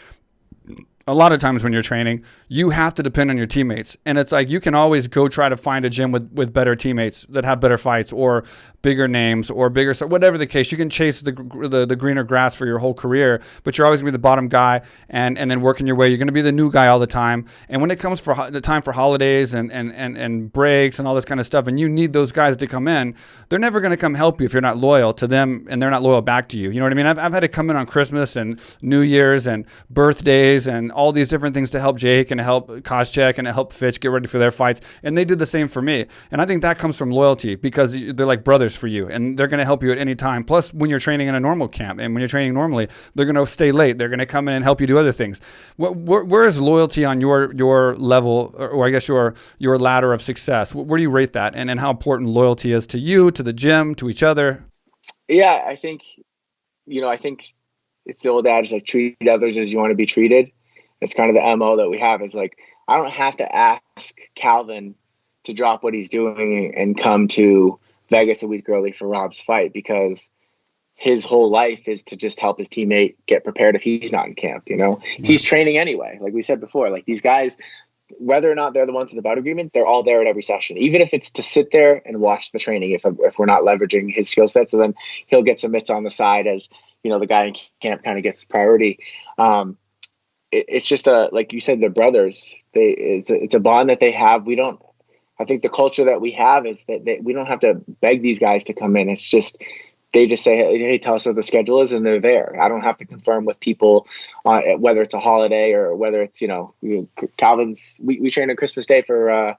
a lot of times when you're training, you have to depend on your teammates. And it's like you can always go try to find a gym with better teammates that have better fights or bigger names or bigger, whatever the case. You can chase the greener grass for your whole career, but you're always going to be the bottom guy and then working your way. You're going to be the new guy all the time. And when it comes for the time for holidays and breaks and all this kind of stuff, and you need those guys to come in, they're never going to come help you if you're not loyal to them and they're not loyal back to you. You know what I mean? I've had to come in on Christmas and New Year's and birthdays and all these different things to help Jake and to help Koscheck and to help Fitch get ready for their fights. And they did the same for me. And I think that comes from loyalty because they're like brothers for you and they're going to help you at any time. Plus, when you're training in a normal camp and when you're training normally, they're going to stay late. They're going to come in and help you do other things. Where is loyalty on your level, or I guess your ladder of success? Where do you rate that? And how important loyalty is to you, to the gym, to each other? Yeah, I think it's the old adage, like, treat others as you want to be treated. It's kind of the MO that we have. It's like, I don't have to ask Calvin to drop what he's doing and come to Vegas a week early for Rob's fight, because his whole life is to just help his teammate get prepared if he's not in camp. He's training anyway. Like we said before, like, these guys, whether or not they're the ones in the bout agreement, they're all there at every session, even if it's to sit there and watch the training. If we're not leveraging his skill set, so then he'll get some mitts on the side as, the guy in camp kind of gets priority. It's just like you said, they're brothers. It's a bond that they have. I think the culture that we have is that we don't have to beg these guys to come in. It's just, they just say, hey, tell us what the schedule is, and they're there. I don't have to confirm with people whether it's a holiday or whether it's, Calvin's, we train on Christmas Day for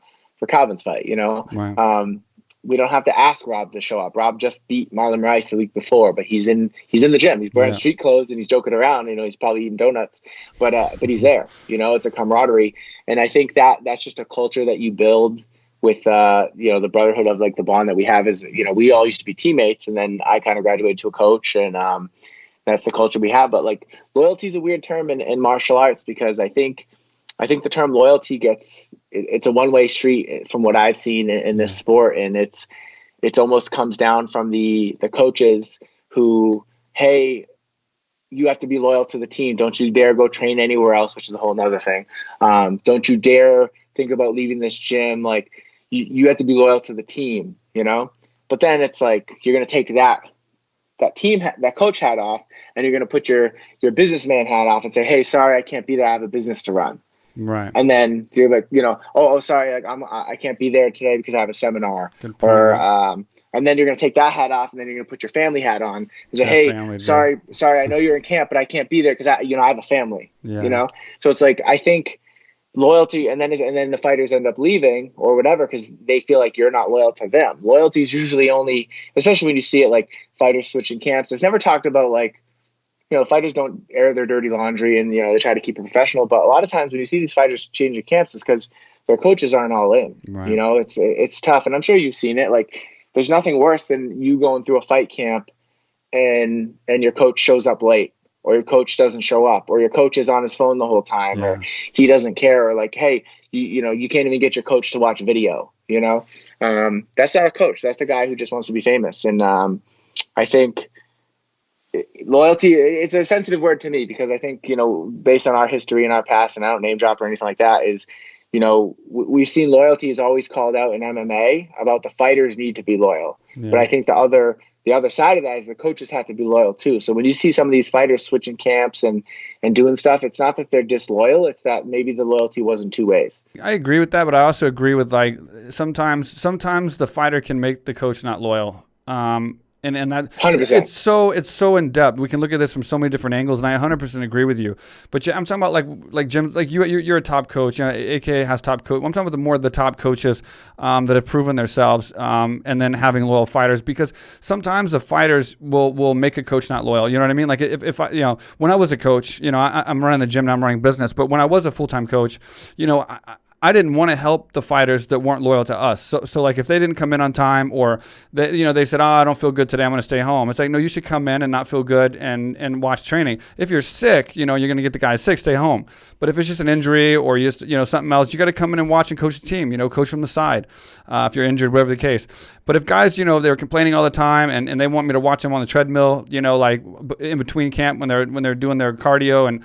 Calvin's fight, Right. We don't have to ask Rob to show up. Rob just beat Marlon Rice the week before, but he's in the gym. He's wearing street clothes and he's joking around. He's probably eating donuts, but he's there. It's a camaraderie, and I think that's just a culture that you build with the brotherhood of, like, the bond that we have is, we all used to be teammates, and then I kind of graduated to a coach, and that's the culture we have. But, like, loyalty is a weird term in martial arts, because I think the term loyalty it's a one-way street from what I've seen in this sport. And it's almost comes down from the coaches who, hey, you have to be loyal to the team. Don't you dare go train anywhere else, which is a whole nother thing. Don't you dare think about leaving this gym. Like, you have to be loyal to the team, but then it's like, you're going to take that coach hat off, and you're going to put your businessman hat off and say, hey, sorry, I can't be there. I have a business to run. Right. And then you're like, sorry, like, I can't be there today because I have a seminar. And then you're going to take that hat off, and then you're going to put your family hat on and say, hey, sorry, I know you're in camp, but I can't be there because I have a family. Yeah. So it's like, I think loyalty, and then the fighters end up leaving or whatever because they feel like you're not loyal to them. Loyalty is usually only, especially when you see it, like, fighters switching camps. It's never talked about, like, fighters don't air their dirty laundry and, they try to keep it professional. But a lot of times when you see these fighters changing camps, it's because their coaches aren't all in. Right. It's tough. And I'm sure you've seen it. Like, there's nothing worse than you going through a fight camp and your coach shows up late, or your coach doesn't show up, or your coach is on his phone the whole time, or he doesn't care, or, like, hey, you can't even get your coach to watch video. That's not a coach. That's the guy who just wants to be famous. And I think loyalty, it's a sensitive word to me, because I think, based on our history and our past, and I don't name drop or anything like that, is, we've seen loyalty is always called out in MMA about the fighters need to be loyal. Yeah. But I think the other side of that is the coaches have to be loyal too. So when you see some of these fighters switching camps and doing stuff, it's not that they're disloyal. It's that maybe the loyalty wasn't two ways. I agree with that, but I also agree with, like, sometimes the fighter can make the coach not loyal. And that 100%. it's so in depth. We can look at this from so many different angles, and I 100% agree with you. But yeah, I'm talking about like Jim, like you're a top coach. AKA has top coach. I'm talking about the top coaches that have proven themselves, and then having loyal fighters, because sometimes the fighters will make a coach not loyal. You know what I mean? Like if I, when I was a coach, I'm running the gym now, I'm running business, but when I was a full-time coach, I didn't want to help the fighters that weren't loyal to us. So like if they didn't come in on time, or they said, I don't feel good today, I'm going to stay home. It's like, no, you should come in and not feel good and watch training. If you're sick, you're going to get the guy sick, stay home. But if it's just an injury or you just, something else, you got to come in and watch and coach the team, coach from the side, if you're injured, whatever the case. But if guys, they're complaining all the time and they want me to watch them on the treadmill, like in between camp when they're doing their cardio, and,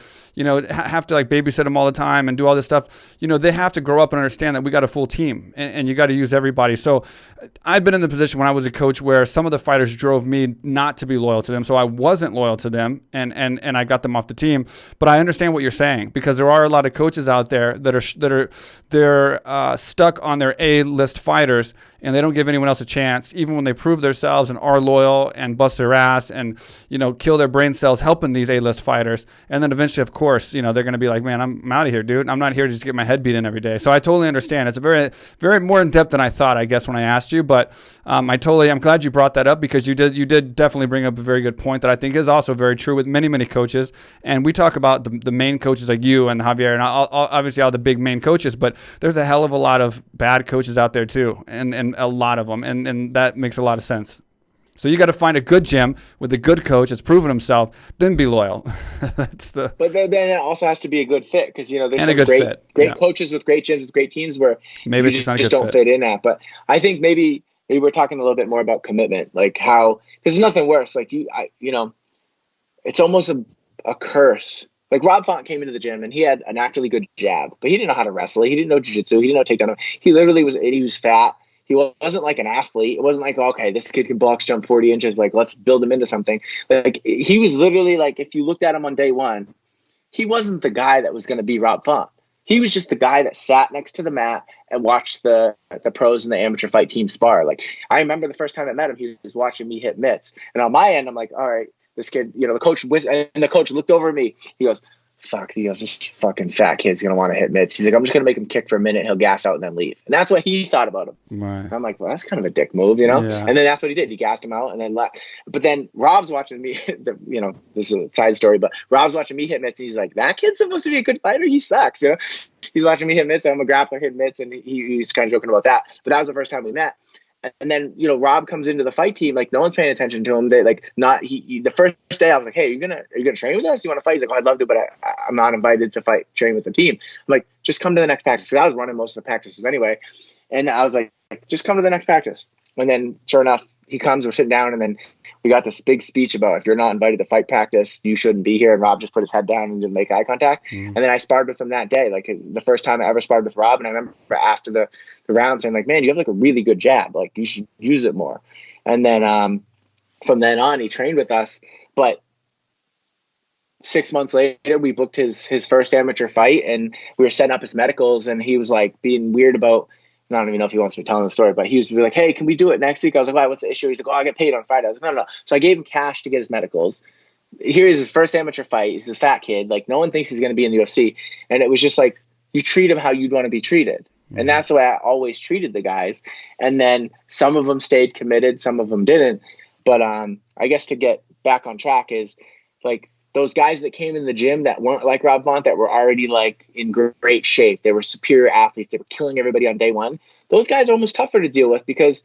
have to like babysit them all the time and do all this stuff, they have to grow up and understand that we got a full team, and you got to use everybody. So I've been in the position when I was a coach where some of the fighters drove me not to be loyal to them. So I wasn't loyal to them, and I got them off the team. But I understand what you're saying, because there are a lot of coaches out there that are stuck on their A-list fighters, and they don't give anyone else a chance, even when they prove themselves and are loyal and bust their ass and, kill their brain cells helping these A-list fighters. And then eventually, of course, they're going to be like, man, I'm out of here, dude. I'm not here to just get my head beat in every day. So I totally understand. It's a very, very more in depth than I thought, I guess, when I asked you. But I'm glad you brought that up, because you did definitely bring up a very good point that I think is also very true with many, many coaches. And we talk about the main coaches like you and Javier, and obviously all the big main coaches, but there's a hell of a lot of bad coaches out there too. And a lot of them, and that makes a lot of sense. So you got to find a good gym with a good coach that's proven himself, then be loyal. But then it also has to be a good fit, because there's and some great coaches with great gyms with great teams where maybe you just don't fit in at. But I think maybe we're talking a little bit more about commitment, like how, because there's nothing worse. Like it's almost a curse. Like Rob Font came into the gym and he had a naturally good jab, but he didn't know how to wrestle. He didn't know jiu-jitsu. He didn't know takedown. He literally was fat. He wasn't like an athlete. It wasn't like, okay, this kid can box jump 40 inches. Like, let's build him into something. Like, he was literally like, if you looked at him on day one, he wasn't the guy that was going to be Rob Font. He was just the guy that sat next to the mat and watched the pros and the amateur fight team spar. Like, I remember the first time I met him, he was watching me hit mitts. And on my end, I'm like, all right, this kid, the coach looked over at me. He goes, fuck, this fucking fat kid's going to want to hit mitts. He's like, I'm just going to make him kick for a minute. He'll gas out and then leave. And that's what he thought about him. Right. And I'm like, well, that's kind of a dick move, Yeah. And then that's what he did. He gassed him out and then left. But then Rob's watching me, this is a side story, but Rob's watching me hit mitts. And he's like, that kid's supposed to be a good fighter. He sucks, He's watching me hit mitts. I'm a grappler, hit mitts. And he's kind of joking about that. But that was the first time we met. And then, Rob comes into the fight team, like no one's paying attention to him. They the first day I was like, hey, are you gonna train with us? You want to fight? He's like, oh, I'd love to, but I'm not invited to train with the team. I'm like, just come to the next practice. Because I was running most of the practices anyway. And I was like, just come to the next practice. And then sure enough, he comes, we're sitting down, and then we got this big speech about, if you're not invited to fight practice, you shouldn't be here. And Rob just put his head down and didn't make eye contact. And then I sparred with him that day, like the first time I ever sparred with Rob. And I remember after the round saying, like, man, you have like a really good jab. Like, you should use it more. And then from then on, he trained with us. But 6 months later, we booked his first amateur fight, and we were setting up his medicals, and he was like being weird about, I don't even know if he wants me telling the story, but he was like, hey, can we do it next week? I was like, why, what's the issue? He's like, oh, I get paid on Friday. I was like, no. So I gave him cash to get his medicals. Here is his first amateur fight. He's a fat kid. Like, no one thinks he's going to be in the UFC. And it was just like, you treat him how you'd want to be treated. And that's the way I always treated the guys. And then some of them stayed committed, some of them didn't. But I guess to get back on track is, like, those guys that came in the gym that weren't like Rob Font, that were already like in great shape, they were superior athletes, they were killing everybody on day one. Those guys are almost tougher to deal with because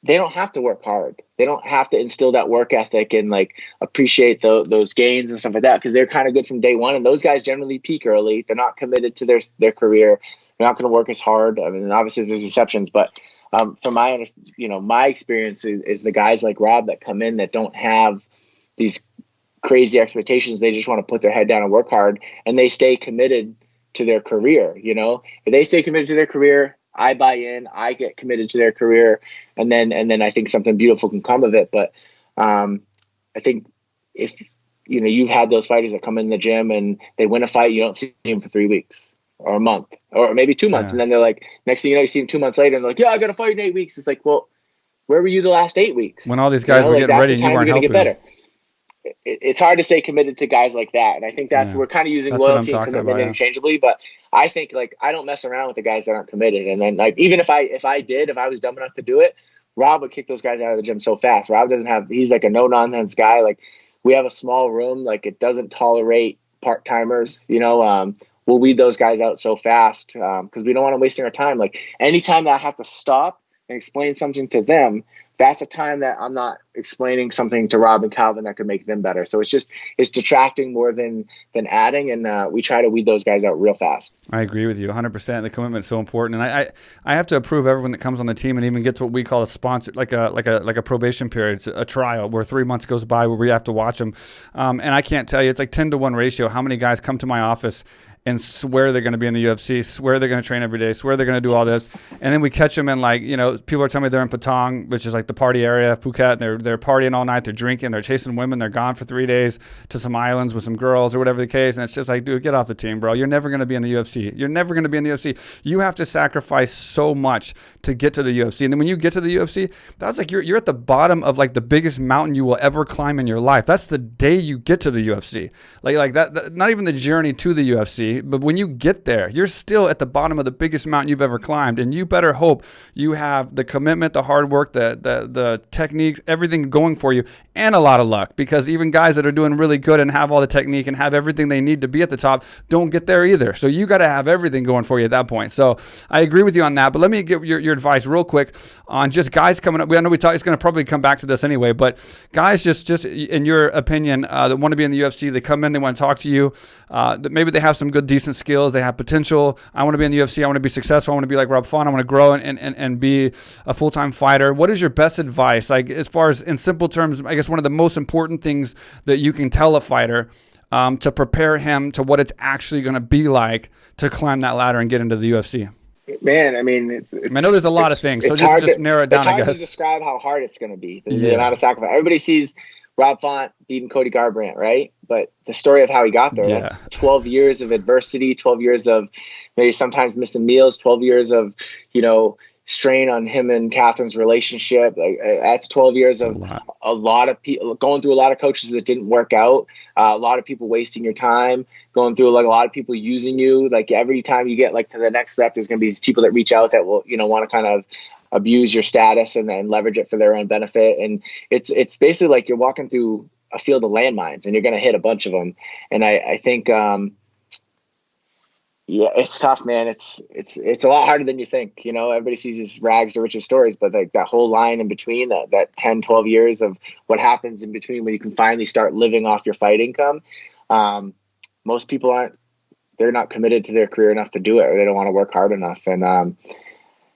they don't have to work hard. They don't have to instill that work ethic and like appreciate those gains and stuff like that, because they're kind of good from day one. And those guys generally peak early. They're not committed to their career. They're not going to work as hard. I mean, obviously there's exceptions, but from my experience is the guys like Rob that come in that don't have these crazy expectations. They just want to put their head down and work hard, and they stay committed to their career. If they stay committed to their career, I buy in, I get committed to their career, and then I think something beautiful can come of it. But I think if you've had those fighters that come in the gym and they win a fight, you don't see them for 3 weeks or a month or maybe 2 months, and then they're like, next thing you know, you see them 2 months later and they're like, yeah, I got a fight in 8 weeks. It's like, well, where were you the last 8 weeks? When all these guys were getting ready and you weren't helping. Get better. It's hard to stay committed to guys like that. And I think we're kind of using loyalty and commitment interchangeably, but I think like I don't mess around with the guys that aren't committed. And then like, even if I was dumb enough to do it, Rob would kick those guys out of the gym so fast. Rob he's like a no nonsense guy. Like we have a small room, like it doesn't tolerate part-timers, we'll weed those guys out so fast because we don't want them wasting our time. Like anytime that I have to stop and explain something to them, that's a time that I'm not explaining something to Rob and Calvin that could make them better. So it's detracting more than adding, and we try to weed those guys out real fast. I agree with you 100%. The commitment is so important, and I have to approve everyone that comes on the team and even gets what we call a sponsor, like a probation period, a trial where 3 months goes by where we have to watch them. And I can't tell you, it's like 10-to-1 ratio how many guys come to my office and swear they're going to be in the UFC, swear they're going to train every day, swear they're going to do all this. And then we catch them in people are telling me they're in Patong, which is like the party area, Phuket, and they're partying all night, they're drinking, they're chasing women, they're gone for 3 days to some islands with some girls or whatever the case. And it's just like, dude, get off the team, bro. You're never going to be in the UFC. You're never going to be in the UFC. You have to sacrifice so much to get to the UFC. And then when you get to the UFC, that's like you're at the bottom of like the biggest mountain you will ever climb in your life. That's the day you get to the UFC. Like that, not even the journey to the UFC. But when you get there, you're still at the bottom of the biggest mountain you've ever climbed, and you better hope you have the commitment, the hard work, the techniques, everything going for you, and a lot of luck, because even guys that are doing really good and have all the technique and have everything they need to be at the top don't get there either. So you got to have everything going for you at that point. So I agree with you on that, but let me get your advice real quick on just guys coming up. I know it's going to probably come back to this anyway, but guys just in your opinion that want to be in the UFC, they come in, they want to talk to you, that maybe they have some good, decent skills, they have potential. I want to be in the UFC, I want to be successful, I want to be like Rob Font, I want to grow and be a full-time fighter. What is your best advice? Like as far as in simple terms, I guess one of the most important things that you can tell a fighter to prepare him to what it's actually going to be like to climb that ladder and get into the UFC. Man, I mean, I know there's a lot of things, so just narrow it down, I guess. It's hard to describe how hard it's going to be. The amount of sacrifice. Everybody sees Rob Font beating Cody Garbrandt, right? But the story of how he got there, that's 12 years of adversity, 12 years of maybe sometimes missing meals, 12 years of, strain on him and Catherine's relationship. Like that's 12 years of a lot of people going through a lot of coaches that didn't work out, a lot of people wasting your time, going through like a lot of people using you. Like every time you get like to the next step, there's going to be these people that reach out that will, want to kind of abuse your status and then leverage it for their own benefit. And it's basically like you're walking through a field of landmines and you're going to hit a bunch of them. And I think, it's tough, man. It's a lot harder than you think. Everybody sees these rags to riches stories, but like that whole line in between, that 10, 12 years of what happens in between when you can finally start living off your fight income. Most people they're not committed to their career enough to do it, or they don't want to work hard enough. And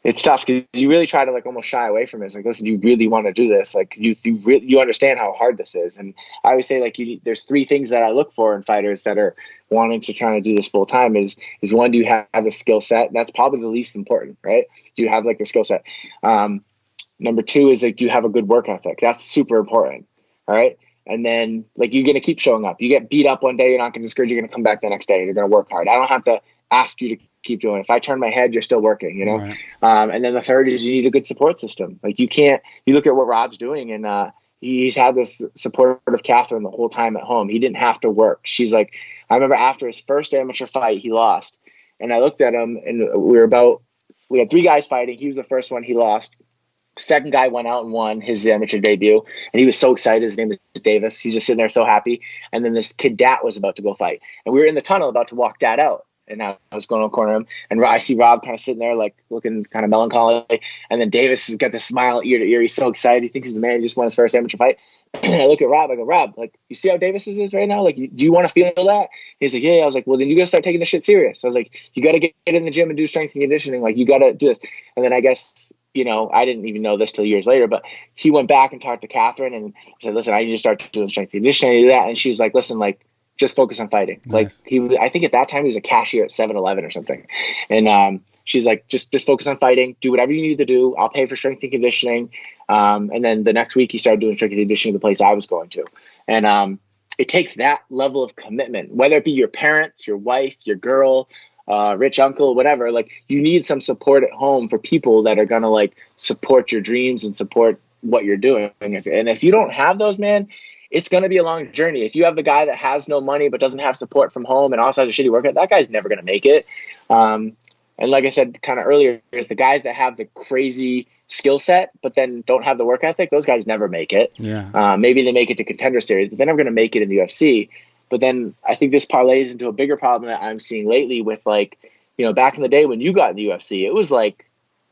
it's tough because you really try to like almost shy away from it. It's like, listen, do you really want to do this? Like you understand how hard this is. And I always say like there's 3 things that I look for in fighters that are wanting to try to do this full time is one, do you have the skill set? That's probably the least important, right? Do you have like the skill set? Number 2 is like, do you have a good work ethic? That's super important. All right. And then like, you're going to keep showing up. You get beat up one day, you're not going to discourage, you're going to come back the next day. You're going to work hard. I don't have to ask you to keep doing it. If I turn my head, you're still working, Right. And then the third is you need a good support system. Like you look at what Rob's doing and he's had this supportive Catherine the whole time at home. He didn't have to work. She's like, I remember after his first amateur fight, he lost. And I looked at him and we had 3 guys fighting. He was the first one, he lost. Second guy went out and won his amateur debut. And he was so excited. His name is Davis. He's just sitting there so happy. And then this kid Dat was about to go fight. And we were in the tunnel about to walk Dat out. And I was going to the corner of him, and I see Rob kind of sitting there, like looking kind of melancholy. And then Davis has got this smile ear to ear. He's so excited. He thinks he's the man. He just won his first amateur fight. And I look at Rob. I go, Rob, like, you see how Davis is right now? Like, do you want to feel that? He's like, yeah. I was like, well, then you got to start taking this shit serious. I was like, you got to get in the gym and do strength and conditioning. Like, you got to do this. And then I guess, I didn't even know this till years later, but he went back and talked to Catherine and said, listen, I need to start doing strength and conditioning. I do that. And she was like, listen, like, just focus on fighting. Nice. Like I think at that time he was a cashier at 7-Eleven or something. And she's like, just focus on fighting, do whatever you need to do. I'll pay for strength and conditioning. And then the next week he started doing strength and conditioning at the place I was going to. And it takes that level of commitment, whether it be your parents, your wife, your girl, rich uncle, whatever. Like, you need some support at home for people that are going to like support your dreams and support what you're doing. And if you don't have those, man, it's going to be a long journey. If you have the guy that has no money but doesn't have support from home and also has a shitty workout, that guy's never going to make it. And like I said kind of earlier, is the guys that have the crazy skill set but then don't have the work ethic, those guys never make it. Yeah. Maybe they make it to contender series, but they're never going to make it in the UFC. But then I think this parlays into a bigger problem that I'm seeing lately with, like, you know, back in the day when you got in the UFC, it was like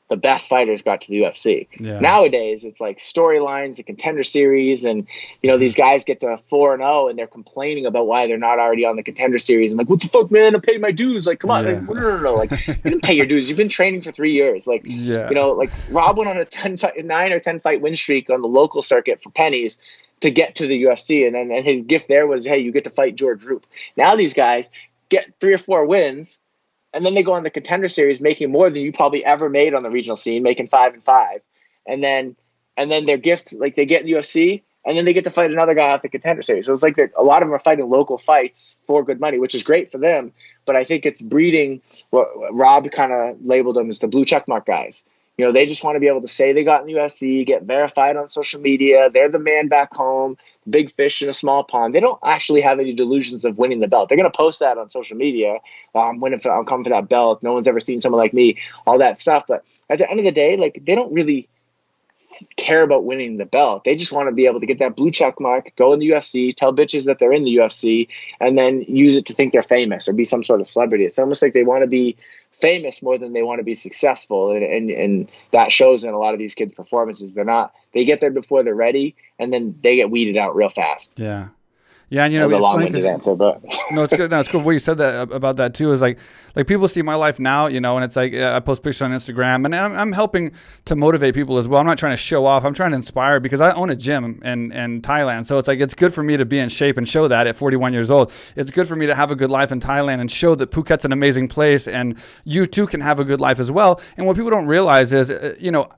the best fighters got to the UFC. Yeah. Nowadays, it's like storylines, a contender series, and, you know, these guys get to 4-0 and they're complaining about why they're not already on the contender series. And like, what the fuck, man? I paid my dues. Like, come on. Yeah. Like, no. Like, you didn't pay your dues. You've been training for 3 years. Like, Yeah. you know, like Rob went on a 9 or 10 fight win streak on the local circuit for pennies to get to the UFC. And his gift there was, hey, you get to fight George Roop. Now these guys get 3 or 4 wins, and then they go on the contender series making more than you probably ever made on the regional scene, making 5-5. And then their gift, like, they get in the UFC, and then they get to fight another guy off the contender series. So it's like a lot of them are fighting local fights for good money, which is great for them. But I think it's breeding what Rob kind of labeled them as the blue checkmark guys. You know, they just want to be able to say they got in the UFC, get verified on social media. They're the man back home, big fish in a small pond. They don't actually have any delusions of winning the belt. They're going to post that on social media. I'm coming for that belt. No one's ever seen someone like me, all that stuff. But at the end of the day, like, they don't really care about winning the belt. They just want to be able to get that blue check mark, go in the UFC, tell bitches that they're in the UFC, and then use it to think they're famous or be some sort of celebrity. It's almost like they want to be famous more than they want to be successful, and that shows in a lot of these kids' performances. They get there before they're ready, and then they get weeded out real fast. Yeah. Yeah, and you know, it's a long-winded answer, but no, it's good. No, it's cool. What you said that about that too is like people see my life now, you know, and it's like I post pictures on Instagram, and I'm helping to motivate people as well. I'm not trying to show off. I'm trying to inspire, because I own a gym in Thailand, so it's like it's good for me to be in shape and show that at 41 years old. It's good for me to have a good life in Thailand and show that Phuket's an amazing place, and you too can have a good life as well. And what people don't realize is, you know,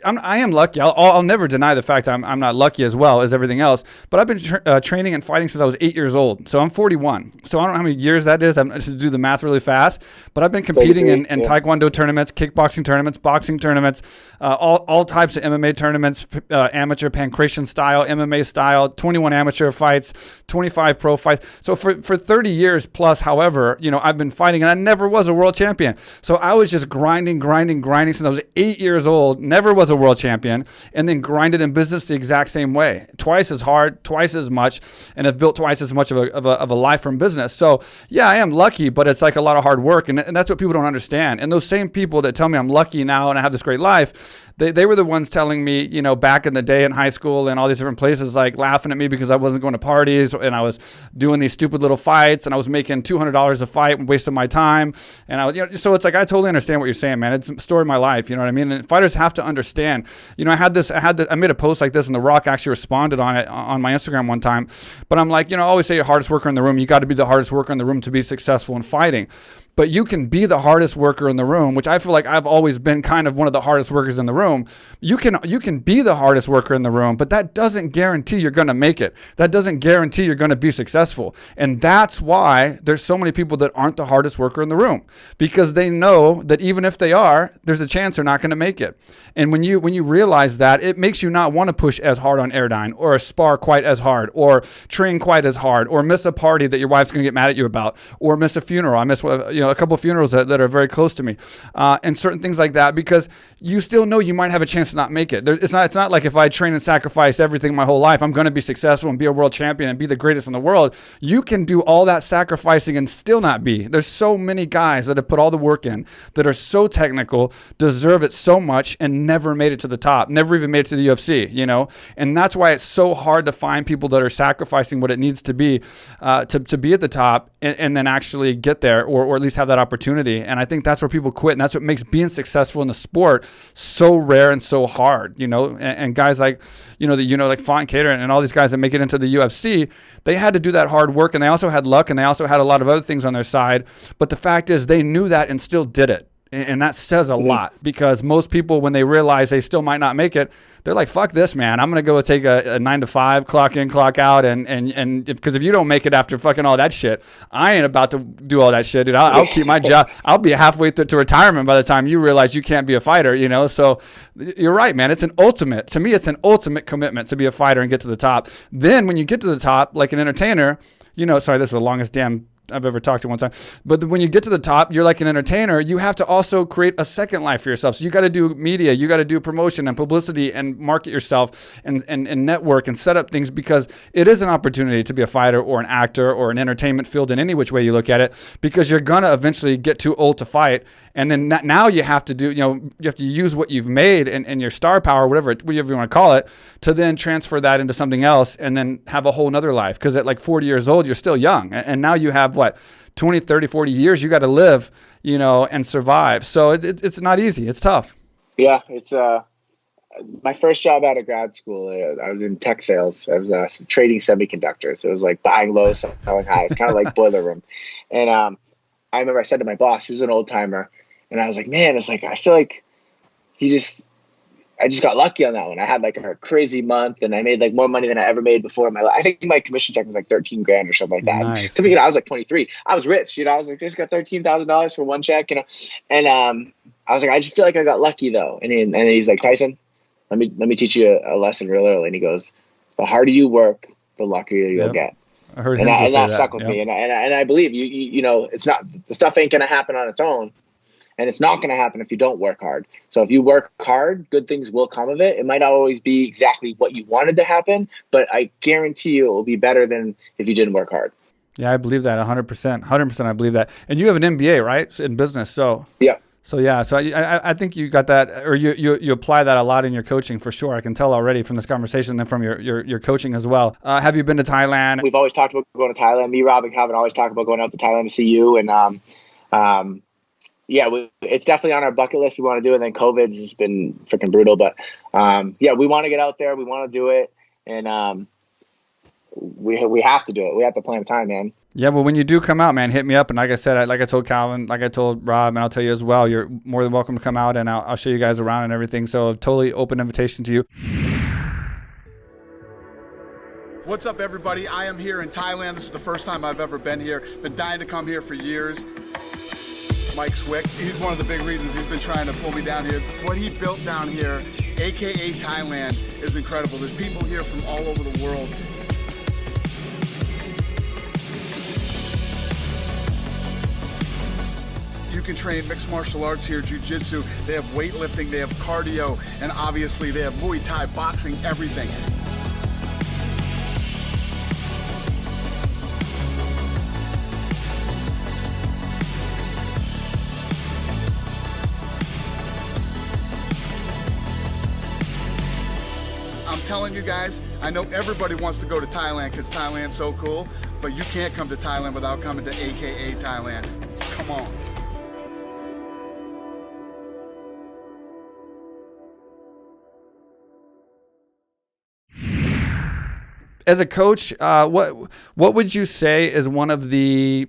I am lucky. I'll never deny the fact I'm not lucky as well as everything else. But I've been training and fighting since I was 8 years old. So I'm 41. So I don't know how many years that is. I'm just to do the math really fast. But I've been competing in Taekwondo tournaments, kickboxing tournaments, boxing tournaments, all types of MMA tournaments, amateur pancration style, MMA style, 21 amateur fights, 25 pro fights. So for 30 years plus, however, you know, I've been fighting, and I never was a world champion. So I was just grinding since I was 8 years old. Never was a world champion, and then grinded in business the exact same way, twice as hard, twice as much, and have built twice as much of a life from business. So yeah, I am lucky, but it's like a lot of hard work, and that's what people don't understand. And those same people that tell me I'm lucky now and I have this great life, they were the ones telling me, you know, back in the day in high school and all these different places, like laughing at me because I wasn't going to parties and I was doing these stupid little fights and I was making $200 a fight and wasting my time. And I was, you know, so it's like, I totally understand what you're saying, man. It's a story of my life. You know what I mean? And fighters have to understand, you know, I made a post like this, and The Rock actually responded on it on my Instagram one time. But I'm like, you know, I always say you're the hardest worker in the room. You got to be the hardest worker in the room to be successful in fighting. But you can be the hardest worker in the room, which I feel like I've always been kind of one of the hardest workers in the room. You can be the hardest worker in the room, but that doesn't guarantee you're going to make it. That doesn't guarantee you're going to be successful. And that's why there's so many people that aren't the hardest worker in the room, because they know that even if they are, there's a chance they're not going to make it. And when you realize that, it makes you not want to push as hard on Airdyne, or spar quite as hard, or train quite as hard, or miss a party that your wife's going to get mad at you about, or miss a funeral. I miss, you know, a couple of funerals that are very close to me, and certain things like that, because you still know you might have a chance to not make it. It's not like if I train and sacrifice everything my whole life, I'm going to be successful and be a world champion and be the greatest in the world. You can do all that sacrificing and still not be. There's so many guys that have put all the work in, that are so technical, deserve it so much, and never made it to the top, never even made it to the UFC, you know? And that's why it's so hard to find people that are sacrificing what it needs to be to be at the top and then actually get there, or at least have that opportunity. And I think that's where people quit, and that's what makes being successful in the sport so rare and so hard, you know. And guys like, like Font and Calvin and all these guys that make it into the UFC, they had to do that hard work, and they also had luck, and they also had a lot of other things on their side. But the fact is, they knew that and still did it. And that says a lot, because most people, when they realize they still might not make it, they're like, fuck this, man. I'm going to go take a 9 to 5, clock in, clock out. And because if you don't make it after fucking all that shit, I ain't about to do all that shit, dude. I'll keep my job. I'll be halfway to retirement by the time you realize you can't be a fighter, you know? So you're right, man. To me, it's an ultimate commitment to be a fighter and get to the top. Then when you get to the top, like an entertainer, you know, sorry, this is the longest damn I've ever talked to one time. But when you get to the top, you're like an entertainer. You have to also create a second life for yourself. So you got to do media, you got to do promotion and publicity and market yourself and network and set up things, because it is an opportunity to be a fighter or an actor or an entertainment field in any which way you look at it, because you're going to eventually get too old to fight. And then now you have to do, you have to use what you've made and your star power, whatever you want to call it, to then transfer that into something else and then have a whole nother life. Because at like 40 years old, you're still young. And now you have 20, 30, 40 years you got to live, and survive. So it's not easy. It's tough. Yeah. It's my first job out of grad school. I was in tech sales. I was trading semiconductors. It was like buying low, selling high. It's kind of like boiler room. And I remember I said to my boss, he was an old timer, and I was like, man, it's like, I feel like I just got lucky on that one. I had like a crazy month, and I made like more money than I ever made before in my life. I think my commission check was like 13 grand or something like that. Nice. To me, I was like 23. I was rich, I was like, just got $13,000 for one check, and I was like, I just feel like I got lucky though. And he's like, Tyson, let me teach you a lesson real early. And he goes, the harder you work, the luckier you'll get. I heard and that stuck with me. And I believe it's not, the stuff ain't going to happen on its own. And it's not going to happen if you don't work hard. So if you work hard, good things will come of it. It might not always be exactly what you wanted to happen, but I guarantee you it will be better than if you didn't work hard. Yeah, I believe that 100%. 100% I believe that. And you have an MBA, right? In business. So yeah. So yeah, so I think you got that, or you apply that a lot in your coaching for sure. I can tell already from this conversation and from your coaching as well. Have you been to Thailand? We've always talked about going to Thailand. Me, Rob, and Calvin always talk about going out to Thailand to see you. And yeah, it's definitely on our bucket list. We want to do it. And then COVID has been freaking brutal, but yeah, we want to get out there. We want to do it, and we have to do it. We have to plan time, man. Yeah, well, when you do come out, man, hit me up. And like I said, like I told Calvin, like I told Rob, and I'll tell you as well, you're more than welcome to come out, and I'll show you guys around and everything. So totally open invitation to you. What's up, everybody? I am here in Thailand. This is the first time I've ever been here. Been dying to come here for years. Mike Swick, he's one of the big reasons he's been trying to pull me down here. What he built down here, AKA Thailand, is incredible. There's people here from all over the world. You can train mixed martial arts here, jiu-jitsu. They have weightlifting, they have cardio, and obviously they have Muay Thai, boxing, everything. I'm telling you guys, I know everybody wants to go to Thailand because Thailand's so cool, but you can't come to Thailand without coming to AKA Thailand. Come on. As a coach, what would you say is one of the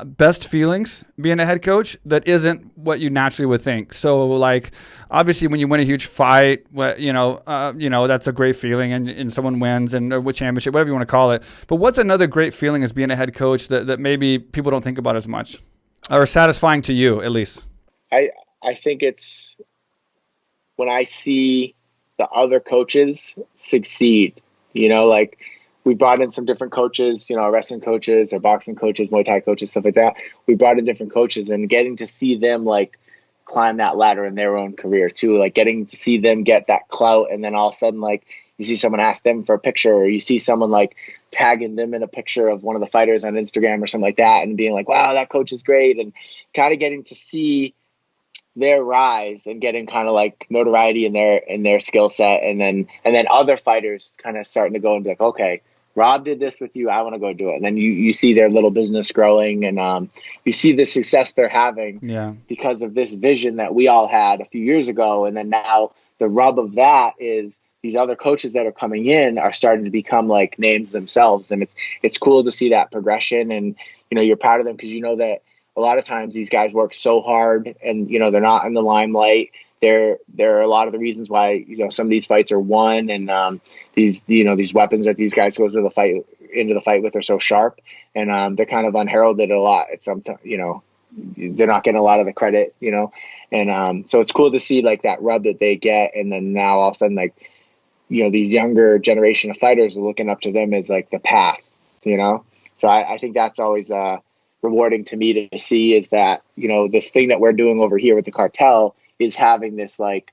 best feelings being a head coach that isn't what you naturally would think? So, like, obviously, when you win a huge fight, that's a great feeling, and someone wins, and or championship, whatever you want to call it. But what's another great feeling as being a head coach that maybe people don't think about as much, or satisfying to you at least? I think it's when I see the other coaches succeed. Like we brought in some different coaches, our wrestling coaches, our boxing coaches, Muay Thai coaches, stuff like that. We brought in different coaches, and getting to see them like climb that ladder in their own career too, like getting to see them get that clout. And then all of a sudden, like you see someone ask them for a picture, or you see someone like tagging them in a picture of one of the fighters on Instagram or something like that, and being like, wow, that coach is great. And kind of getting to see their rise and getting kind of like notoriety in their skill set, and then other fighters kind of starting to go and be like, okay, Rob did this with you, I want to go do it. And then you see their little business growing, and you see the success they're having because of this vision that we all had a few years ago. And then now the rub of that is these other coaches that are coming in are starting to become like names themselves, and it's cool to see that progression. And you're proud of them because you know that a lot of times these guys work so hard and, they're not in the limelight. There are a lot of the reasons why, some of these fights are won, and these weapons that these guys go into the fight with are so sharp, and they're kind of unheralded a lot. It's sometimes, they're not getting a lot of the credit, and so it's cool to see like that rub that they get, and then now all of a sudden, like, these younger generation of fighters are looking up to them as like the path, So I think that's always rewarding to me to see, is that, this thing that we're doing over here with the cartel is having this like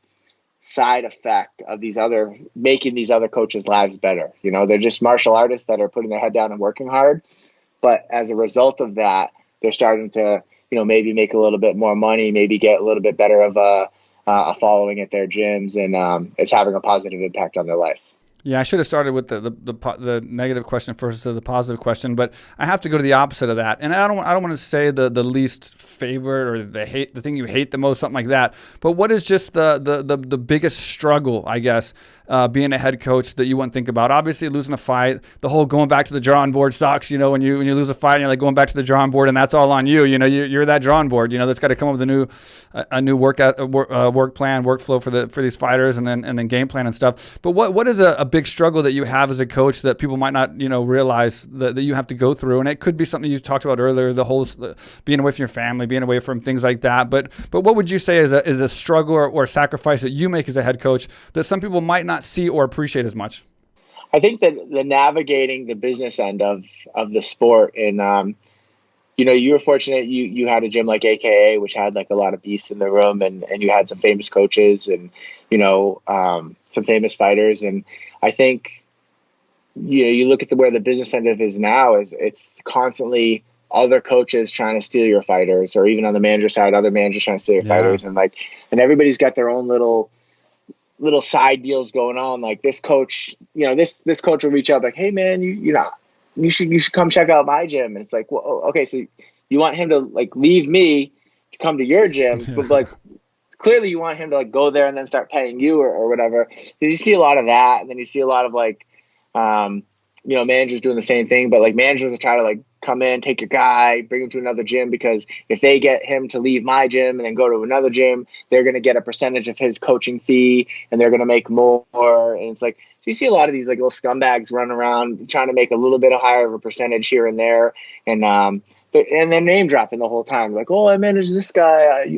side effect of making these other coaches' lives better. They're just martial artists that are putting their head down and working hard. But as a result of that, they're starting to, maybe make a little bit more money, maybe get a little bit better of a following at their gyms, and it's having a positive impact on their life. Yeah, I should have started with the negative question first to the positive question, but I have to go to the opposite of that. And I don't want to say the least favorite or the thing you hate the most, something like that. But what is just the biggest struggle, I guess, being a head coach that you wouldn't think about? Obviously, losing a fight, the whole going back to the drawing board sucks. When you lose a fight and you're like going back to the drawing board, and that's all on you. You're that drawing board. That's got to come up with a new work plan, workflow for these fighters, and then game plan and stuff. But what is a big struggle that you have as a coach that people might not realize that you have to go through? And it could be something you talked about earlier, the whole being away from your family, being away from things like that. But what would you say is a struggle or sacrifice that you make as a head coach that some people might not see or appreciate as much? I think that the navigating the business end of the sport, and you were fortunate you had a gym like AKA, which had like a lot of beasts in the room, and you had some famous coaches and some famous fighters. And I think you look at where the business end of it is now, it's constantly other coaches trying to steal your fighters, or even on the manager side, other managers trying to steal your fighters, and everybody's got their own little side deals going on. Like this coach, this coach will reach out like, hey man, you should come check out my gym. And it's like, well, okay, so you want him to like leave me to come to your gym, but like clearly you want him to like go there and then start paying you or whatever. You see a lot of that, and then you see a lot of like managers doing the same thing, but like managers will try to like come in, take your guy, bring him to another gym, because if they get him to leave my gym and then go to another gym, they're going to get a percentage of his coaching fee and they're going to make more. And it's like, so you see a lot of these like little scumbags running around trying to make a little bit higher of a percentage here and there. And then name dropping the whole time. Like, oh, I manage this guy.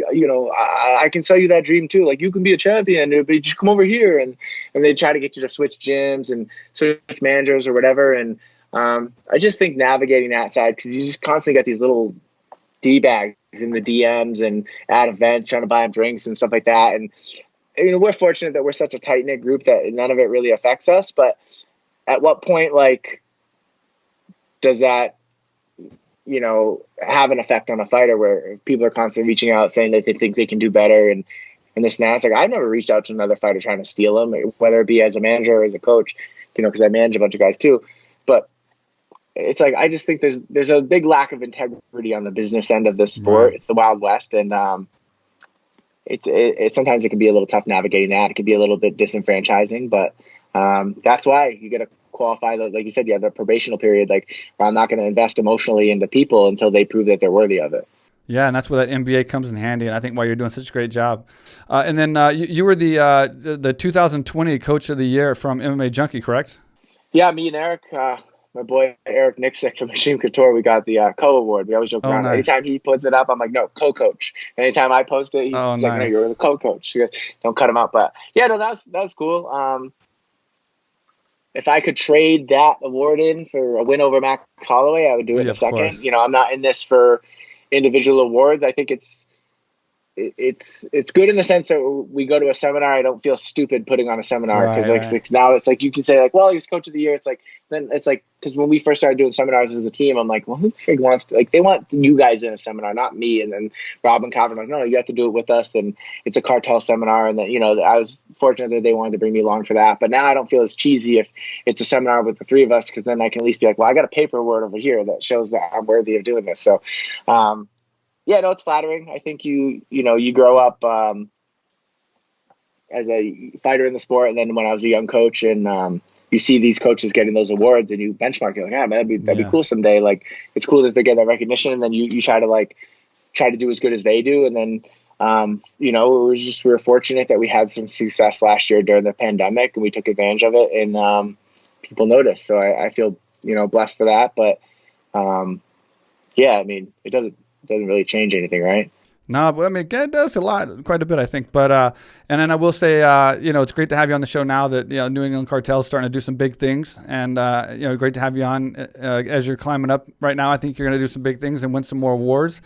I can sell you that dream too. Like, you can be a champion, but you just come over here. And they try to get you to switch gyms and switch managers or whatever. And I just think navigating that side, because you just constantly got these little D-bags in the DMs and at events trying to buy them drinks and stuff like that. And we're fortunate that we're such a tight-knit group that none of it really affects us. But at what point, like, does that have an effect on a fighter where people are constantly reaching out saying that they think they can do better and this and that? It's like, I've never reached out to another fighter trying to steal him, whether it be as a manager or as a coach, because I manage a bunch of guys too. But it's like, I just think there's a big lack of integrity on the business end of this sport. Right. It's the Wild West, and it sometimes it can be a little tough navigating that. It can be a little bit disenfranchising, but that's why you got to qualify, like you said, you have the probational period, like, where I'm not going to invest emotionally into people until they prove that they're worthy of it. Yeah, and that's where that MBA comes in handy, and I think why you're doing such a great job. And then you were the 2020 Coach of the Year from MMA Junkie, correct? Yeah, me and Eric, my boy Eric Nixick from Extreme Couture, we got the co-award. We always joke around. Nice. Anytime he puts it up, I'm like, no, co-coach. Anytime I post it, he's like, nice. No, you're the co-coach. He goes, don't cut him out. But yeah, no, that was cool. If I could trade that award in for a win over Max Holloway, I would do it in a second. Course. I'm not in this for individual awards. I think it's good in the sense that we go to a seminar. I don't feel stupid putting on a seminar, because like now it's like you can say like, well, he was Coach of the Year. It's like, then it's like, because when we first started doing seminars as a team, I'm like, well, who the frig wants to, like, they want you guys in a seminar, not me. And then Rob and Calvin like, no, you have to do it with us, and it's a cartel seminar. And then I was fortunate that they wanted to bring me along for that. But now I don't feel as cheesy if it's a seminar with the three of us, because then I can at least be like, well, I got a paper award over here that shows that I'm worthy of doing this. So yeah, no, it's flattering. I think you grow up as a fighter in the sport, and then when I was a young coach, and you see these coaches getting those awards, and you benchmark. You're like, yeah, man, that'd be cool someday. Like, it's cool that they get that recognition, and then you try to like try to do as good as they do. And then, you know, we were fortunate that we had some success last year during the pandemic, and we took advantage of it, and people noticed. So I feel, you know, blessed for that. But yeah, I mean, it doesn't really change anything, right? No, but I mean, it does quite a bit, I think. But and then I will say, you know, it's great to have you on the show now that, you know, New England Cartel is starting to do some big things, and you know, great to have you on as you're climbing up right now. I think you're going to do some big things and win some more awards.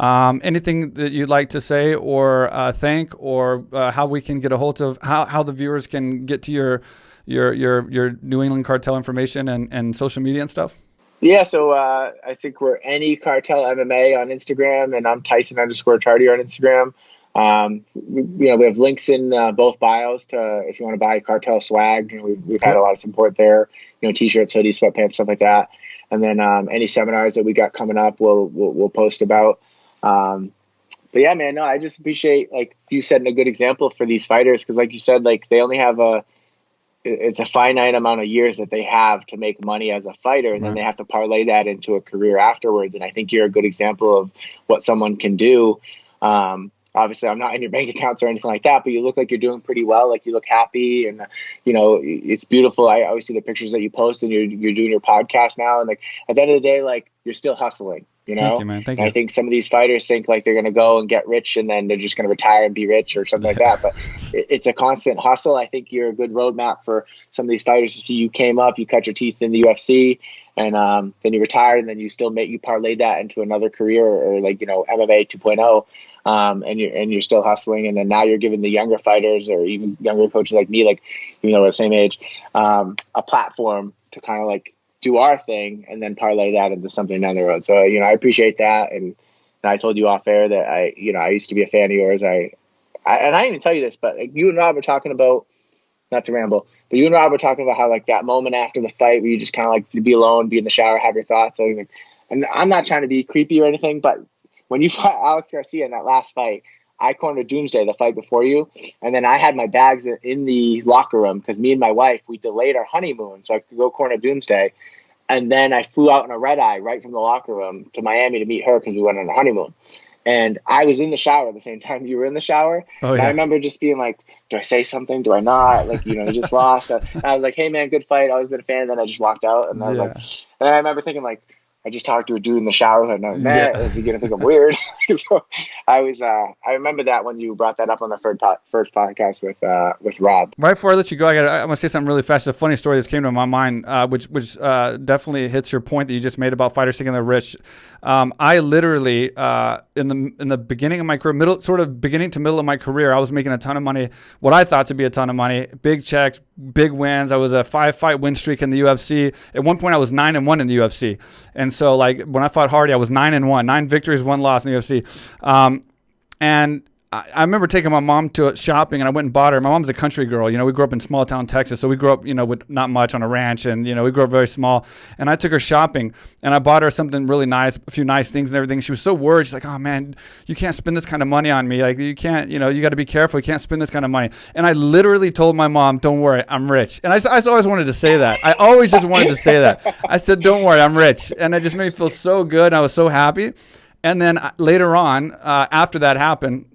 Anything that you'd like to say or thank, or how we can get a hold of how the viewers can get to your New England Cartel information and social media and stuff? Yeah, so I think we're Any Cartel MMA on Instagram, and I'm Tyson_Chartier on Instagram. You know, we have links in both bios to if you want to buy Cartel swag. You know, we've had a lot of support there. You know, t-shirts, hoodies, sweatpants, stuff like that. And then any seminars that we got coming up, we'll post about. But yeah, man, no, I just appreciate like you setting a good example for these fighters, because like you said, like they only have it's a finite amount of years that they have to make money as a fighter, and then they have to parlay that into a career afterwards. And I think you're a good example of what someone can do. Obviously, I'm not in your bank accounts or anything like that, but you look like you're doing pretty well. Like you look happy, and you know, it's beautiful. I always see the pictures that you post, and you're doing your podcast now. And like at the end of the day, like you're still hustling. You know, thank you, man. Thank you. I think some of these fighters think like they're going to go and get rich and then they're just going to retire and be rich or something like that. But it's a constant hustle. I think you're a good roadmap for some of these fighters to see. You came up, you cut your teeth in the UFC, and then you retired, and then you still you parlayed that into another career, or like, you know, MMA 2.0. And you're still hustling. And then now you're giving the younger fighters or even younger coaches like me, like, you know, at the same age, a platform to kind of like do our thing and then parlay that into something down the road. So, you know, I appreciate that. And I told you off air that I used to be a fan of yours. And I didn't even tell you this, but like, you and Rob were talking about, not to ramble, but you and Rob were talking about how like that moment after the fight where you just kind of like to be alone, be in the shower, have your thoughts. And I'm not trying to be creepy or anything, but when you fought Alex Garcia in that last fight, I cornered Doomsday the fight before you, and then I had my bags in the locker room because me and my wife, we delayed our honeymoon so I could go corner Doomsday, and then I flew out in a red eye right from the locker room to Miami to meet her because we went on a honeymoon. And I was in the shower at the same time you were in the shower. Oh, yeah. I remember just being like, do I say something? Do I not? Like, you know, you just lost. And I was like, hey, man, good fight. Always been a fan. And then I just walked out. And I was like, and I remember thinking, like, I just talked to a dude in the shower, and I was like, is he gonna think I'm weird? So I remember that when you brought that up on the first podcast with Rob. Right before I let you go, I want to say something really fast. It's a funny story that came to my mind, which definitely hits your point that you just made about fighters thinking they're rich. I literally in the beginning of my career, beginning to middle of my career, I was making a ton of money, what I thought to be a ton of money, big checks, big wins. I was a 5-fight win streak in the UFC. At one point, I was 9-1 in the UFC, and so like when I fought Hardy, I was 9-1, 9 victories, 1 loss in the UFC. And I remember taking my mom to shopping, and I went and bought her. My mom's a country girl. You know, we grew up in small town Texas, so we grew up, you know, with not much on a ranch, and, you know, we grew up very small. And I took her shopping, and I bought her something really nice, a few nice things and everything. She was so worried. She's like, oh, man, you can't spend this kind of money on me. Like, you can't, you know, you got to be careful. You can't spend this kind of money. And I literally told my mom, don't worry, I'm rich. And I always wanted to say that. I always just wanted to say that. I said, don't worry, I'm rich. And it just made me feel so good. I was so happy. And then later on, after that happened,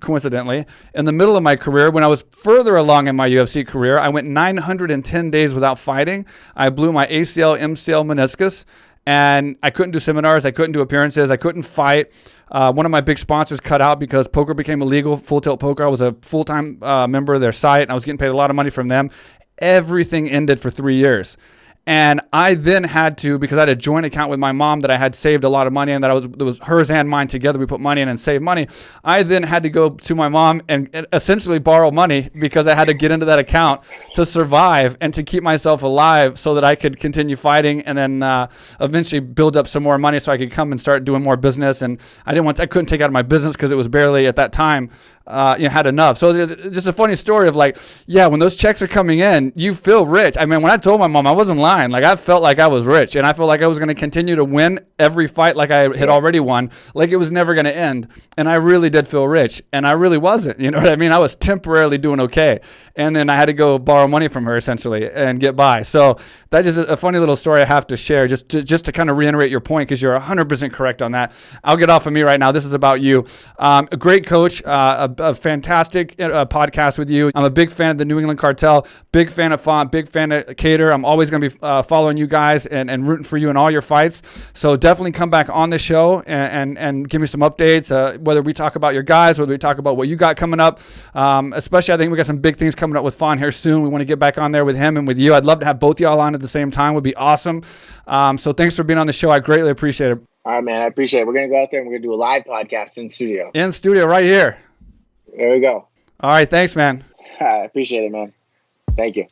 coincidentally, in the middle of my career, when I was further along in my UFC career, I went 910 days without fighting. I blew my ACL, MCL, meniscus, and I couldn't do seminars. I couldn't do appearances. I couldn't fight. One of my big sponsors cut out because poker became illegal, Full Tilt Poker. I was a full-time member of their site, and I was getting paid a lot of money from them. Everything ended for 3 years. And I then had to, because I had a joint account with my mom that I had saved a lot of money in, that it was hers and mine together. We put money in and saved money. I then had to go to my mom and essentially borrow money because I had to get into that account to survive and to keep myself alive so that I could continue fighting and then eventually build up some more money so I could come and start doing more business. And I couldn't take out of my business because it was barely at that time had enough. So just a funny story of like, yeah, when those checks are coming in, you feel rich. I mean, when I told my mom, I wasn't lying. Like, I felt like I was rich, and I felt like I was going to continue to win every fight like I had already won, like it was never going to end. And I really did feel rich, and I really wasn't. You know what I mean? I was temporarily doing okay, and then I had to go borrow money from her essentially and get by. So that's just a funny little story I have to share, just to kind of reiterate your point, because you're 100% correct on that. I'll get off of me right now. This is about you. A great coach, a fantastic podcast with you. I'm a big fan of the New England Cartel, big fan of Font, big fan of Kattar. I'm always going to be following you guys and rooting for you in all your fights. So definitely come back on the show and give me some updates, whether we talk about your guys, whether we talk about what you got coming up. Especially, I think we got some big things coming up with Font here soon. We want to get back on there with him and with you. I'd love to have both y'all on at the same time. Would be awesome. So thanks for being on the show. I greatly appreciate it. All right, man. I appreciate it. We're going to go out there and we're going to do a live podcast in studio. In studio right here. There we go. All right. Thanks, man. I appreciate it, man. Thank you.